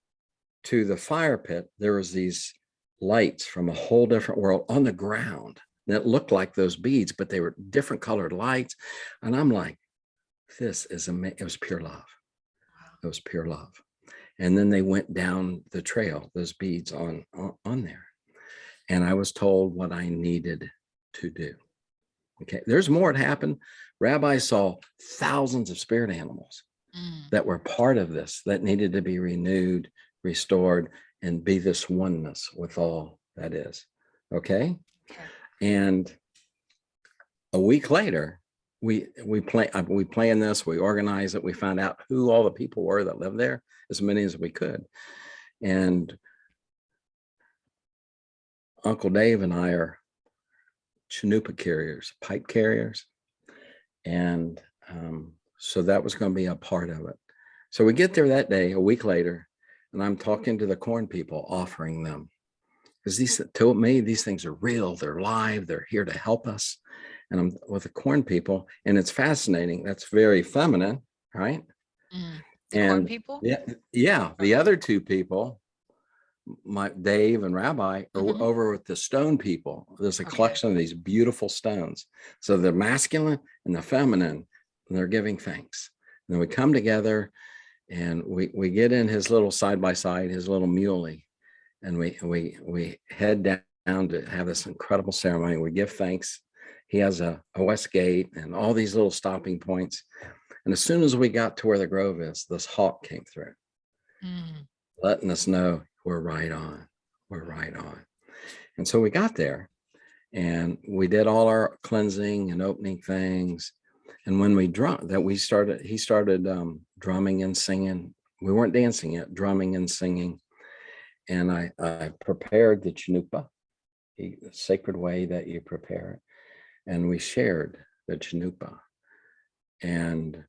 Speaker 2: to the fire pit, there was these lights from a whole different world on the ground that looked like those beads, but they were different colored lights. And I'm like, this is amazing. It was pure love. It was pure love. And then they went down the trail, those beads on there. And I was told what I needed to do. Okay, there's more that happened. Rabbi saw thousands of spirit animals that were part of this, that needed to be renewed, restored, and be this oneness with all that is. Okay. And a week later, we planned this, we organized it, we found out who all the people were that lived there, as many as we could. And Uncle Dave and I are chanupa carriers, pipe carriers. And so that was going to be a part of it. So we get there that day, a week later, and I'm talking to the corn people, offering them, because to me, these things are real, they're live, they're here to help us. And I'm with the corn people, and it's fascinating. That's very feminine, right?
Speaker 1: And corn people?
Speaker 2: Yeah. The other two people, Dave and Rabbi, are over with the stone people. There's a collection of these beautiful stones. So the masculine and the feminine, and they're giving thanks. And then we come together, and we get in his little side by side, his little muley, and we head down to have this incredible ceremony. We give thanks. He has a west gate and all these little stopping points. And as soon as we got to where the grove is, this hawk came through, letting us know we're right on. We're right on. And so we got there, and we did all our cleansing and opening things. And when he started drumming and singing. We weren't dancing yet, drumming and singing. And I prepared the chanupa, the sacred way that you prepare it. And we shared the chanupa. And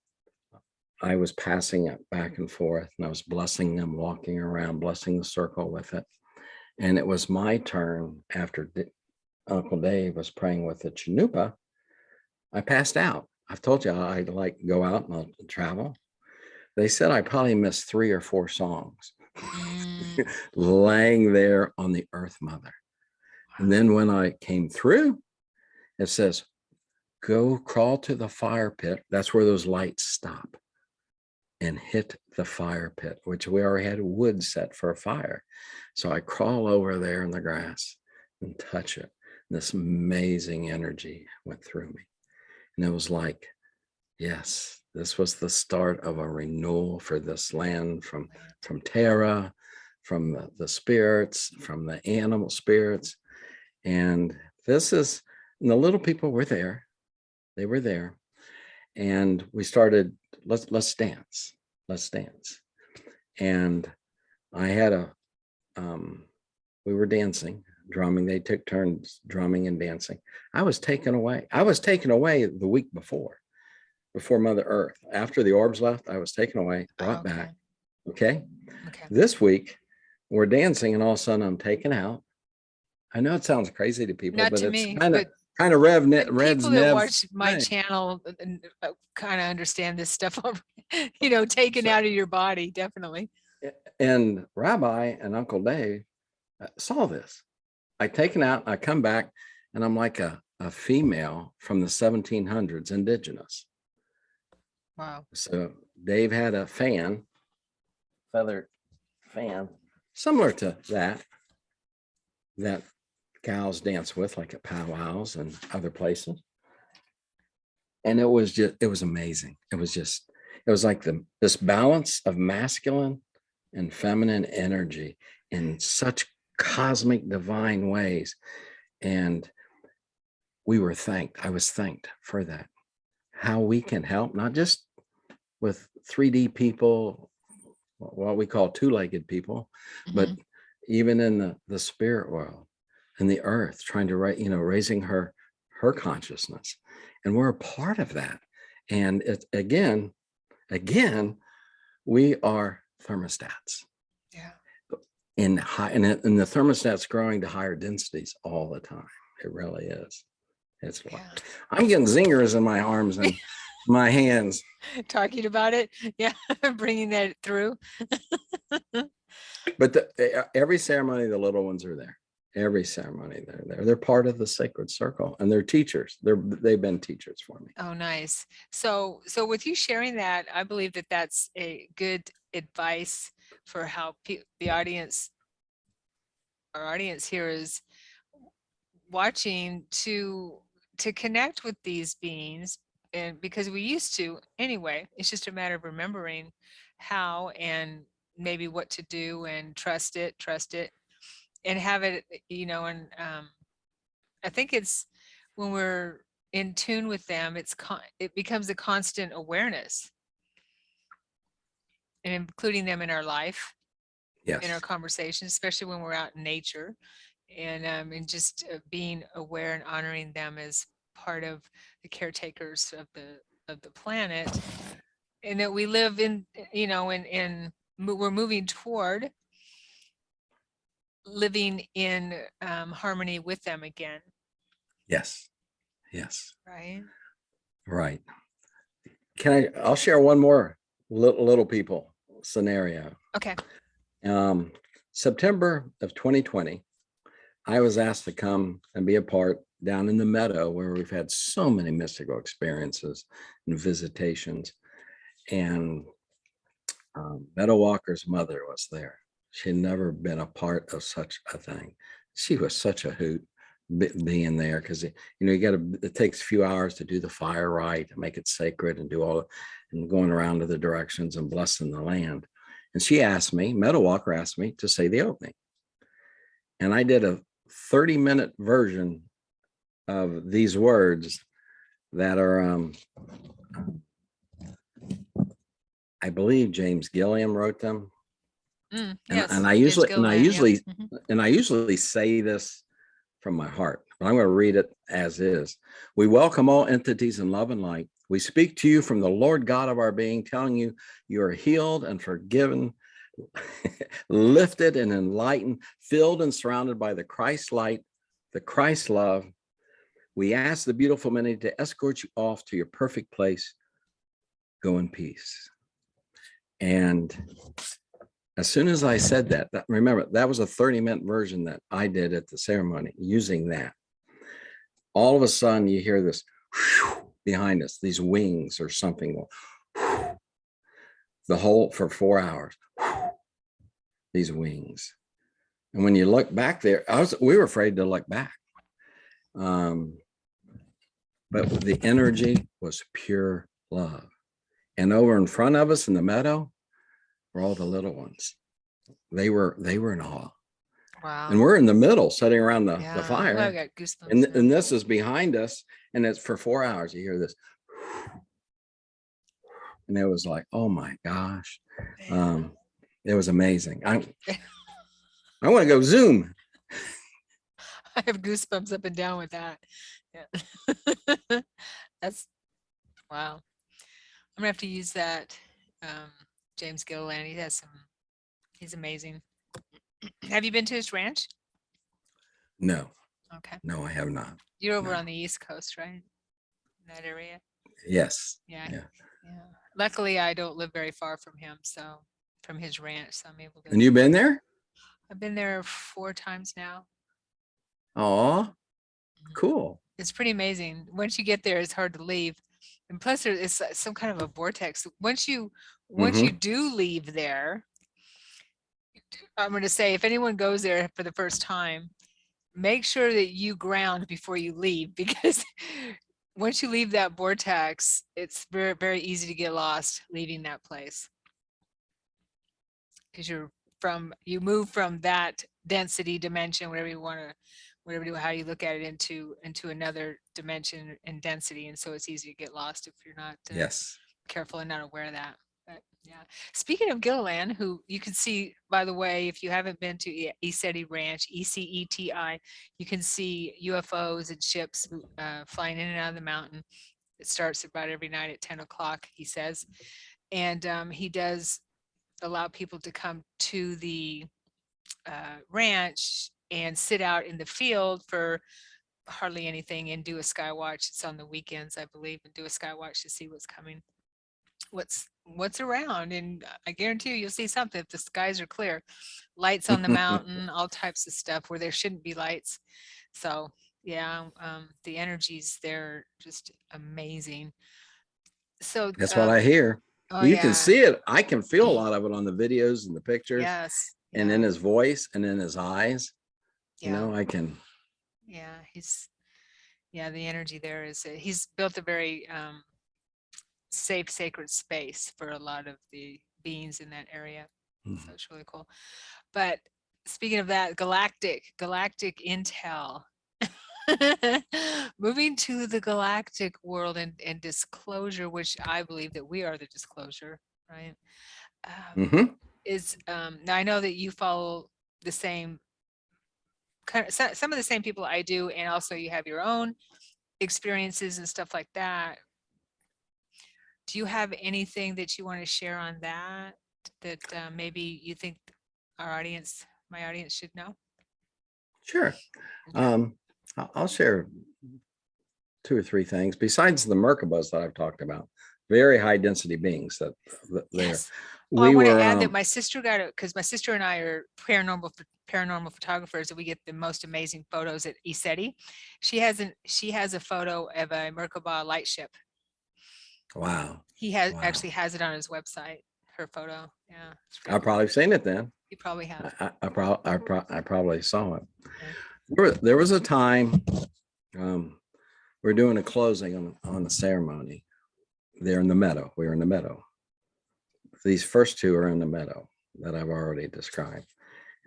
Speaker 2: I was passing it back and forth, and I was blessing them, walking around, blessing the circle with it. And it was my turn after Uncle Dave was praying with the chanupa. I passed out. I've told you I'd like go out and I'll travel. They said I probably missed 3 or 4 songs laying there on the earth mother. And then when I came through, it says, go crawl to the fire pit. That's where those lights stop, and hit the fire pit, which we already had wood set for a fire. So I crawl over there in the grass and touch it. And this amazing energy went through me. And it was like, yes, this was the start of a renewal for this land, from terra, from the spirits, from the animal spirits. And the little people were there. They were there. And we started, let's dance. And I had we were dancing, drumming. They took turns drumming and dancing. I was taken away the week before Mother Earth. After the orbs left, I was taken away, brought back. Okay. This week we're dancing, and all of a sudden I'm taken out. I know it sounds crazy to people, but it's kind of Rev Ned.
Speaker 1: People that watch my channel kind of understand this stuff, taken out of your body, definitely.
Speaker 2: And Rabbi and Uncle Dave saw this. I taken out, I come back, and I'm like a female from the 1700s, indigenous.
Speaker 1: Wow.
Speaker 2: So Dave had a fan, feathered fan, similar to that cows dance with, like at powwows and other places. And it was amazing. It was like this balance of masculine and feminine energy in such cosmic divine ways. And I was thanked for that. How we can help, not just with 3D people, what we call two-legged people, but even in the spirit world and the earth, trying to raising her consciousness. And we're a part of that. And it's again, we are thermostats.
Speaker 1: Yeah.
Speaker 2: And the thermostat's growing to higher densities all the time. It really is. It's I'm getting zingers in my arms and my hands.
Speaker 1: Talking about it. Yeah. Bringing that through.
Speaker 2: But every ceremony, the little ones are there. Every ceremony, they're there. They're part of the sacred circle, and they're teachers. They've been teachers for me.
Speaker 1: Oh, nice. So with you sharing that, I believe that that's a good advice for how our audience here is watching to connect with these beings. And because we used to anyway, it's just a matter of remembering how and maybe what to do, and trust it and have it, and I think it's when we're in tune with them, it becomes a constant awareness, and including them in our life,
Speaker 2: Yes.
Speaker 1: in our conversations, especially when we're out in nature, and just being aware and honoring them as part of the caretakers of the planet, and that we live in, we're moving toward living in harmony with them again.
Speaker 2: Yes. Right. I'll share one more little people scenario.
Speaker 1: Okay.
Speaker 2: September of 2020, I was asked to come and be a part down in the meadow where we've had so many mystical experiences and visitations. And Meadow Walker's mother was there. She'd never been a part of such a thing. She was such a hoot being there, because it takes a few hours to do the fire right, to make it sacred, and do all, and going around to the directions and blessing the land. And Meadow Walker asked me to say the opening. And I did a 30-minute version of these words that are, I believe James Gilliam wrote them.
Speaker 1: Yes,
Speaker 2: and I usually say this from my heart, but I'm going to read it as is. We welcome all entities in love and light. We speak to you from the Lord God of our being, telling you you are healed and forgiven, lifted and enlightened, filled and surrounded by the Christ light, the Christ love. We ask the beautiful many to escort you off to your perfect place. Go in peace. And as soon as I said that, remember, that was a 30-minute version that I did at the ceremony using that. All of a sudden you hear this behind us, these wings or something, the whole for 4 hours, these wings. And when you look back there, we were afraid to look back. But the energy was pure love. And over in front of us in the meadow were all the little ones. They were in awe.
Speaker 1: Wow.
Speaker 2: And we're in the middle, sitting around the fire.
Speaker 1: I got goosebumps.
Speaker 2: And this is behind us, and it's for 4 hours. You hear this. And it was like, oh my gosh. It was amazing. I want to go Zoom.
Speaker 1: I have goosebumps up and down with that. Yeah. That's wow. I'm gonna have to use that. James Gilliland, he's amazing. Have you been to his ranch?
Speaker 2: No.
Speaker 1: Okay.
Speaker 2: No, I have not.
Speaker 1: You're over on the East Coast, right? In that area?
Speaker 2: Yes.
Speaker 1: Yeah. Luckily, I don't live very far from him, so from his ranch, so I'm able to.
Speaker 2: And you've been there?
Speaker 1: I've been there 4 times now.
Speaker 2: Oh, cool.
Speaker 1: It's pretty amazing. Once you get there, it's hard to leave. And plus, it's some kind of a vortex. Once you do leave there, I'm going to say, if anyone goes there for the first time, make sure that you ground before you leave, because once you leave that vortex, it's very, very easy to get lost leaving that place. Because you move from that density dimension, whatever you want to, how you look at it, into another dimension and density. And so it's easy to get lost if you're not
Speaker 2: Yes.
Speaker 1: careful and not aware of that. But yeah, speaking of Gilliland, who you can see, by the way, if you haven't been to ECETI Ranch, ECETI, you can see UFOs and ships flying in and out of the mountain. It starts about every night at 10 o'clock, he says. And he does allow people to come to the ranch and sit out in the field for hardly anything and do a sky watch. It's on the weekends, I believe, and do a sky watch to see what's coming, what's around. And I guarantee you'll see something if the skies are clear. Lights on the mountain, all types of stuff where there shouldn't be lights. So yeah, the energies there just amazing. So
Speaker 2: That's what I hear.
Speaker 1: oh
Speaker 2: You can
Speaker 1: yeah,
Speaker 2: see it. I can feel a lot of it on the videos and the pictures,
Speaker 1: yes,
Speaker 2: and in his voice and in his eyes. You know, I can.
Speaker 1: Yeah, the energy there is, he's built a very safe, sacred space for a lot of the beings in that area. So it's really cool. But speaking of that, galactic intel. Moving to the galactic world and disclosure, which I believe that we are the disclosure, right? Is now I know that you follow the same some of the same people I do, and also you have your own experiences and stuff like that. Do you have anything that you want to share on that maybe you think my audience should know?
Speaker 2: Sure. I'll share 2 or 3 things besides the Merkabas that I've talked about. Very high density beings that
Speaker 1: yes.
Speaker 2: there.
Speaker 1: I want to add that my sister got it, because my sister and I are paranormal photographers, and we get the most amazing photos at ECETI. She has a photo of a Merkaba light ship.
Speaker 2: Wow.
Speaker 1: He actually has it on his website, her photo. Yeah.
Speaker 2: I've probably seen it then.
Speaker 1: You probably have.
Speaker 2: I probably saw it. Yeah. There was a time we're doing a closing on the ceremony there in the meadow. We were in the meadow. These first 2 are in the meadow that I've already described.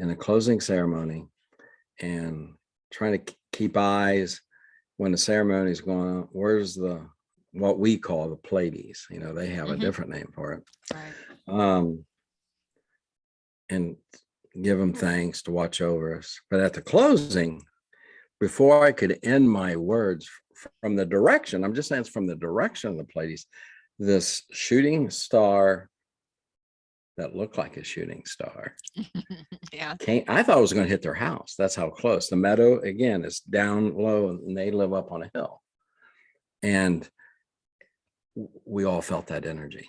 Speaker 2: In a closing ceremony, and trying to keep eyes when the ceremony is going on. Where's what we call the Pleiades? You know, they have a different name for it. Right. And give them thanks to watch over us. But at the closing, before I could end my words from the direction, I'm just saying it's from the direction of the Pleiades, this shooting star that looked like a shooting star. Yeah. I thought it was going to hit their house. That's how close. The meadow, again, is down low and they live up on a hill. And we all felt that energy.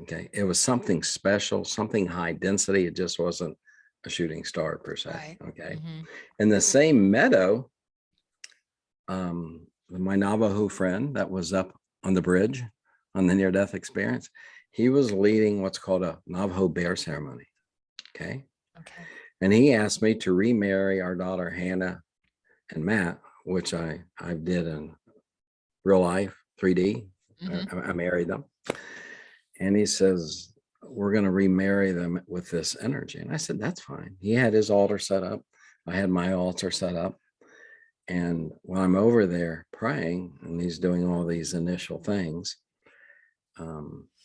Speaker 2: Okay. It was something special, something high density. It just wasn't a shooting star per se. Right. Okay. In the same meadow, my Navajo friend that was up on the bridge on the near-death experience, he was leading what's called a Navajo bear ceremony. Okay. And he asked me to remarry our daughter Hannah and Matt, which I did in real life, 3D. I married them. And he says, we're going to remarry them with this energy. And I said, that's fine. He had his altar set up. I had my altar set up. And when I'm over there praying and he's doing all these initial things,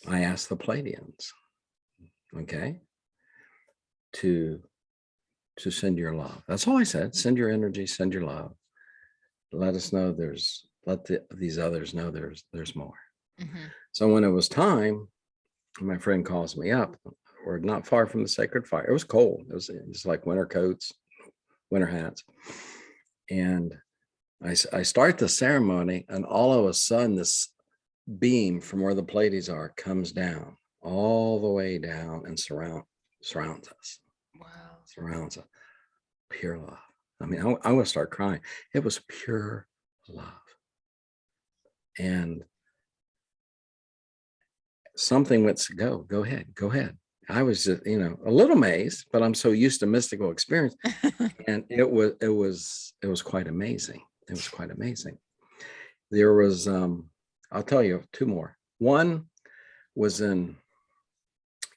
Speaker 2: I asked the Pleiadians, okay, to send your love. That's all I said. Send your energy, send your love. Let us know let these others know there's more. So when it was time, my friend calls me up. We're not far from the sacred fire. It was cold. It was just like winter coats, winter hats. And I start the ceremony, and all of a sudden this beam from where the Pleiades are comes down all the way down and surrounds us. Wow. Surrounds us. Pure love. I mean, I'm going to start crying. It was pure love. And something went, go ahead. I was just, a little amazed, but I'm so used to mystical experience. And it was quite amazing. It was quite amazing. There was, I'll tell you two more. One was in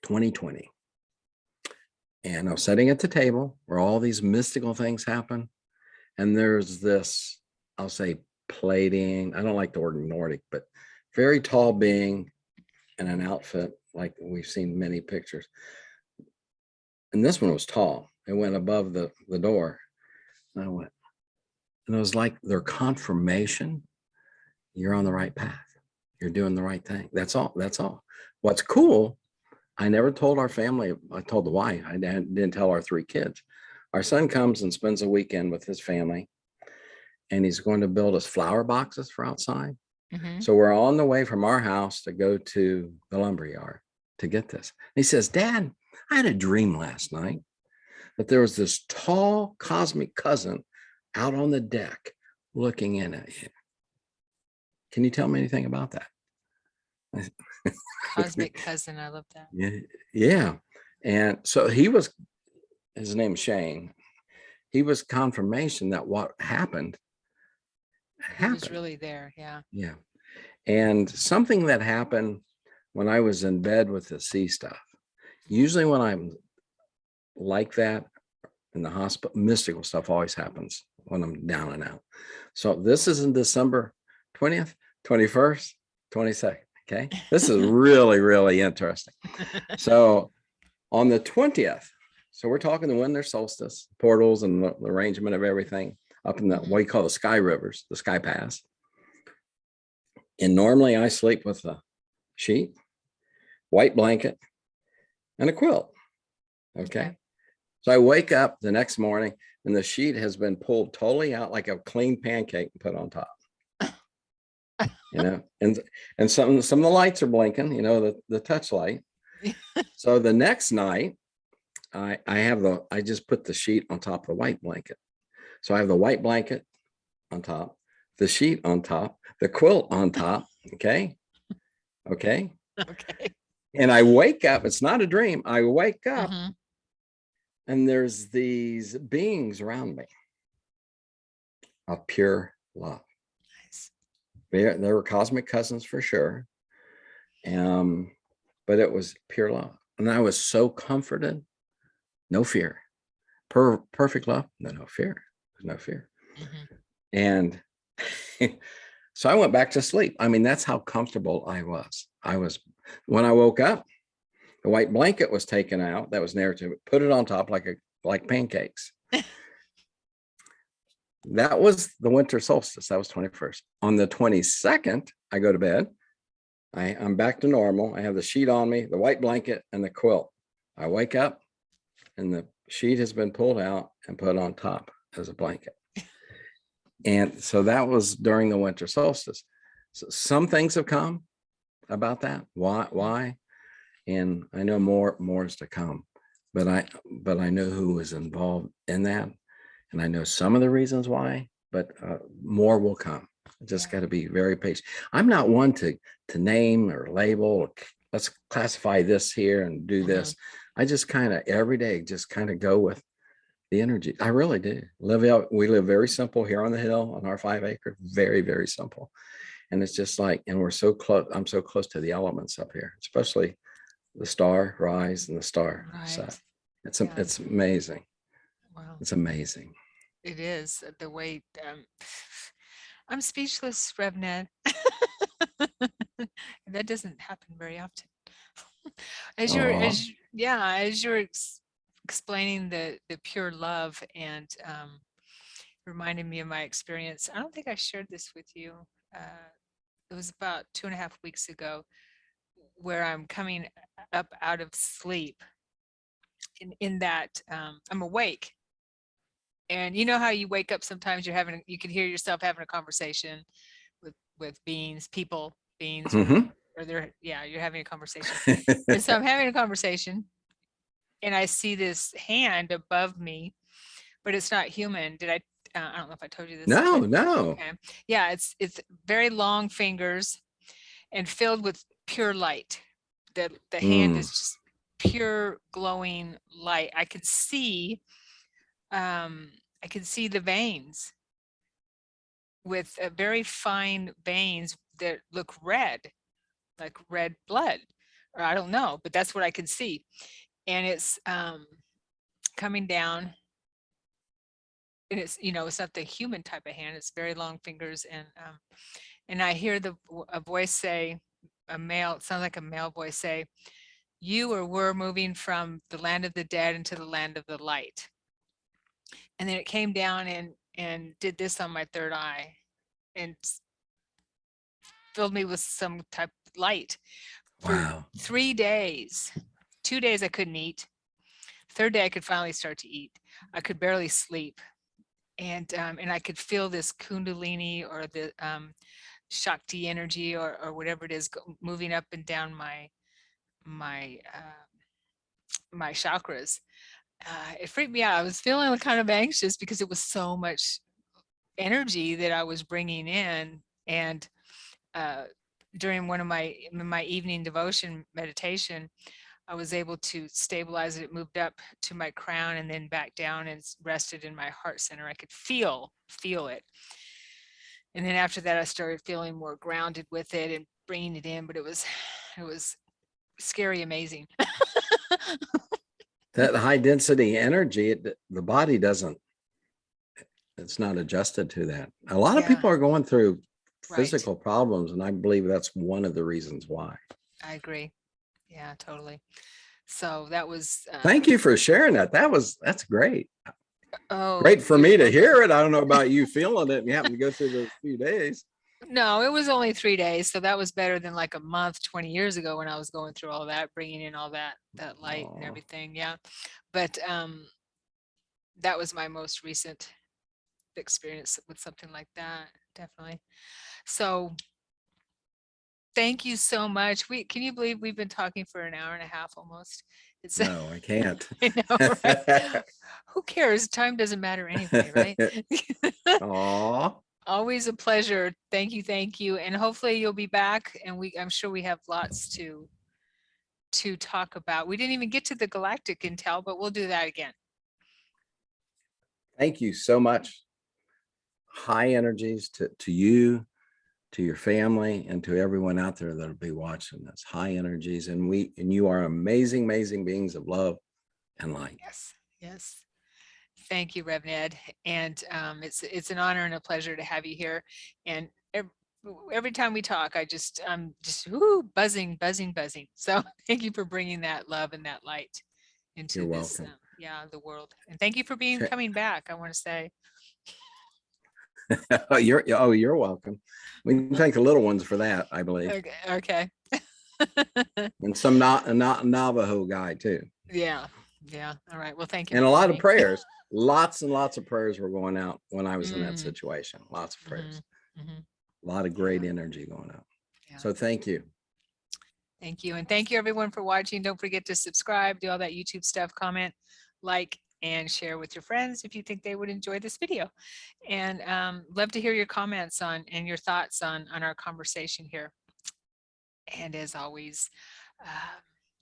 Speaker 2: 2020. And I was sitting at the table where all these mystical things happen. And there's this, I'll say, plating. I don't like the word Nordic, but very tall being in an outfit like we've seen many pictures. And this one was tall. It went above the door. And I went, and it was like their confirmation. You're on the right path. You're doing the right thing. That's all. That's all. What's cool, I never told our family. I told the wife. I didn't tell our three kids. Our son comes and spends a weekend with his family, and he's going to build us flower boxes for outside.
Speaker 1: Mhm.
Speaker 2: So we're on the way from our house to go to the lumberyard to get this. He says, Dad, I had a dream last night that there was this tall cosmic cousin out on the deck looking in at you. Can you tell me anything about that?
Speaker 1: Cosmic cousin. I love that.
Speaker 2: Yeah. And so his name is Shane. He was confirmation that what happened.
Speaker 1: He was really there. Yeah.
Speaker 2: Yeah. And something that happened when I was in bed with the sea stuff, usually when I'm like that in the hospital, mystical stuff always happens when I'm down and out. So this is in December 20th, 21st, 22nd. Okay. This is really, really interesting. So on the 20th, so we're talking the winter solstice, portals and the arrangement of everything up in the what you call the sky rivers, the skypaths. And normally I sleep with a sheet, white blanket, and a quilt. Okay. So I wake up the next morning and the sheet has been pulled totally out like a clean pancake and put on top. And some of the lights are blinking, the touch light. So the next night, I just put the sheet on top of the white blanket. So I have the white blanket on top, the sheet on top, the quilt on top. Okay. And I wake up, it's not a dream. I wake up and there's these beings around me of pure love.
Speaker 1: Nice.
Speaker 2: They were cosmic cousins for sure. But it was pure love. And I was so comforted, no fear. Perfect love, no fear. There's no fear. And so I went back to sleep. I mean, that's how comfortable I was. When I woke up, the white blanket was taken out. That was narrative. Put it on top like pancakes. That was the winter solstice. That was 21st. On the 22nd, I go to bed. I'm back to normal. I have the sheet on me, the white blanket, and the quilt. I wake up, and the sheet has been pulled out and put on top as a blanket. And so that was during the winter solstice. So some things have come about that. Why? And I know more is to come. But I know who was involved in that, and I know some of the reasons why. But more will come. Just got to be very patient. I'm not one to name or label. Or let's classify this here and do this. I just kind of every day just kind of go with the energy. I really do. We live very simple here on the hill on our 5 acre. Very, very simple. And it's just like, and we're so close. I'm so close to the elements up here, especially the star rise and the star set. It's amazing.
Speaker 1: Wow.
Speaker 2: It's amazing.
Speaker 1: It is the way. I'm speechless, Rev Ned. That doesn't happen very often. As you're explaining the pure love and reminded me of my experience. I don't think I shared this with you. It was about 2.5 weeks ago, where I'm coming up out of sleep. In that I'm awake. And you know how you wake up sometimes you can hear yourself having a conversation with beings, or you're having a conversation. And so I'm having a conversation and I see this hand above me, but it's not human. I don't know if I told you this.
Speaker 2: No.
Speaker 1: Okay. Yeah, it's very long fingers and filled with pure light. The hand is just pure glowing light. I could see the veins with very fine veins that look red, like red blood, or I don't know, but that's what I could see. And it's coming down, and it's, you know, it's not the human type of hand, it's very long fingers. And I hear a voice say, a male, it sounds like a male voice say, you or we're moving from the land of the dead into the land of the light. And then it came down and did this on my third eye and filled me with some type of light. For
Speaker 2: Wow.
Speaker 1: 3 days, 2 days I couldn't eat. Third day I could finally start to eat. I could barely sleep. And I could feel this kundalini or the Shakti energy or whatever it is moving up and down my chakras. It freaked me out. I was feeling kind of anxious because it was so much energy that I was bringing in. And during one of my evening devotion meditation, I was able to stabilize it. It moved up to my crown and then back down and rested in my heart center. I could feel it. And then after that, I started feeling more grounded with it and bringing it in. But it was scary, amazing.
Speaker 2: That high density energy, the body doesn't, it's not adjusted to that. A lot of
Speaker 1: Yeah,
Speaker 2: people are going through
Speaker 1: right.
Speaker 2: physical problems, and I believe that's one of the reasons why.
Speaker 1: I agree. Yeah, totally. So that was.
Speaker 2: Thank you for sharing that. That's great.
Speaker 1: Oh,
Speaker 2: Great for
Speaker 1: you're
Speaker 2: me to
Speaker 1: welcome.
Speaker 2: hear it. I don't know about you feeling it and you happen to go through those few days.
Speaker 1: No, it was only 3 days, so that was better than like a month 20 years ago when I was going through all that, bringing in all that light and
Speaker 2: Aw.
Speaker 1: everything. Yeah, but that was my most recent experience with something like that, definitely. So thank you so much. Can you believe we've been talking for an hour and a half almost? It's
Speaker 2: No, I can't.
Speaker 1: I know, right? Who cares? Time doesn't matter anyway, right?
Speaker 2: Aw.
Speaker 1: Always a pleasure. Thank you, thank you. And hopefully you'll be back, and I'm sure we have lots to talk about. We didn't even get to the galactic intel, but we'll do that again.
Speaker 2: Thank you so much. High energies to you, to your family, and to everyone out there that'll be watching this. High energies, and you are amazing, amazing beings of love and light.
Speaker 1: Yes, yes. Thank you, Rev Ned. And it's an honor and a pleasure to have you here. And every time we talk, I'm just buzzing, buzzing, buzzing. So thank you for bringing that love and that light into
Speaker 2: You're
Speaker 1: this,
Speaker 2: welcome.
Speaker 1: the world. And thank you for coming back, I want to say.
Speaker 2: You're welcome. We can thank the little ones for that, I believe.
Speaker 1: Okay.
Speaker 2: And some not Navajo guy too.
Speaker 1: Yeah. All right. Well, thank you.
Speaker 2: And a
Speaker 1: for
Speaker 2: lot of
Speaker 1: coming.
Speaker 2: prayers. Lots and lots of prayers were going out when I was in that
Speaker 1: Mm.
Speaker 2: situation. Lots of prayers.
Speaker 1: Mhm.
Speaker 2: A lot of great energy going out.
Speaker 1: Yeah.
Speaker 2: So thank you.
Speaker 1: Thank you. And thank you everyone for watching. Don't forget to subscribe, do all that YouTube stuff, comment, like, and share with your friends if you think they would enjoy this video. And love to hear your comments on and your thoughts on our conversation here. And as always,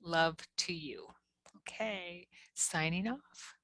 Speaker 1: love to you. Okay, signing off.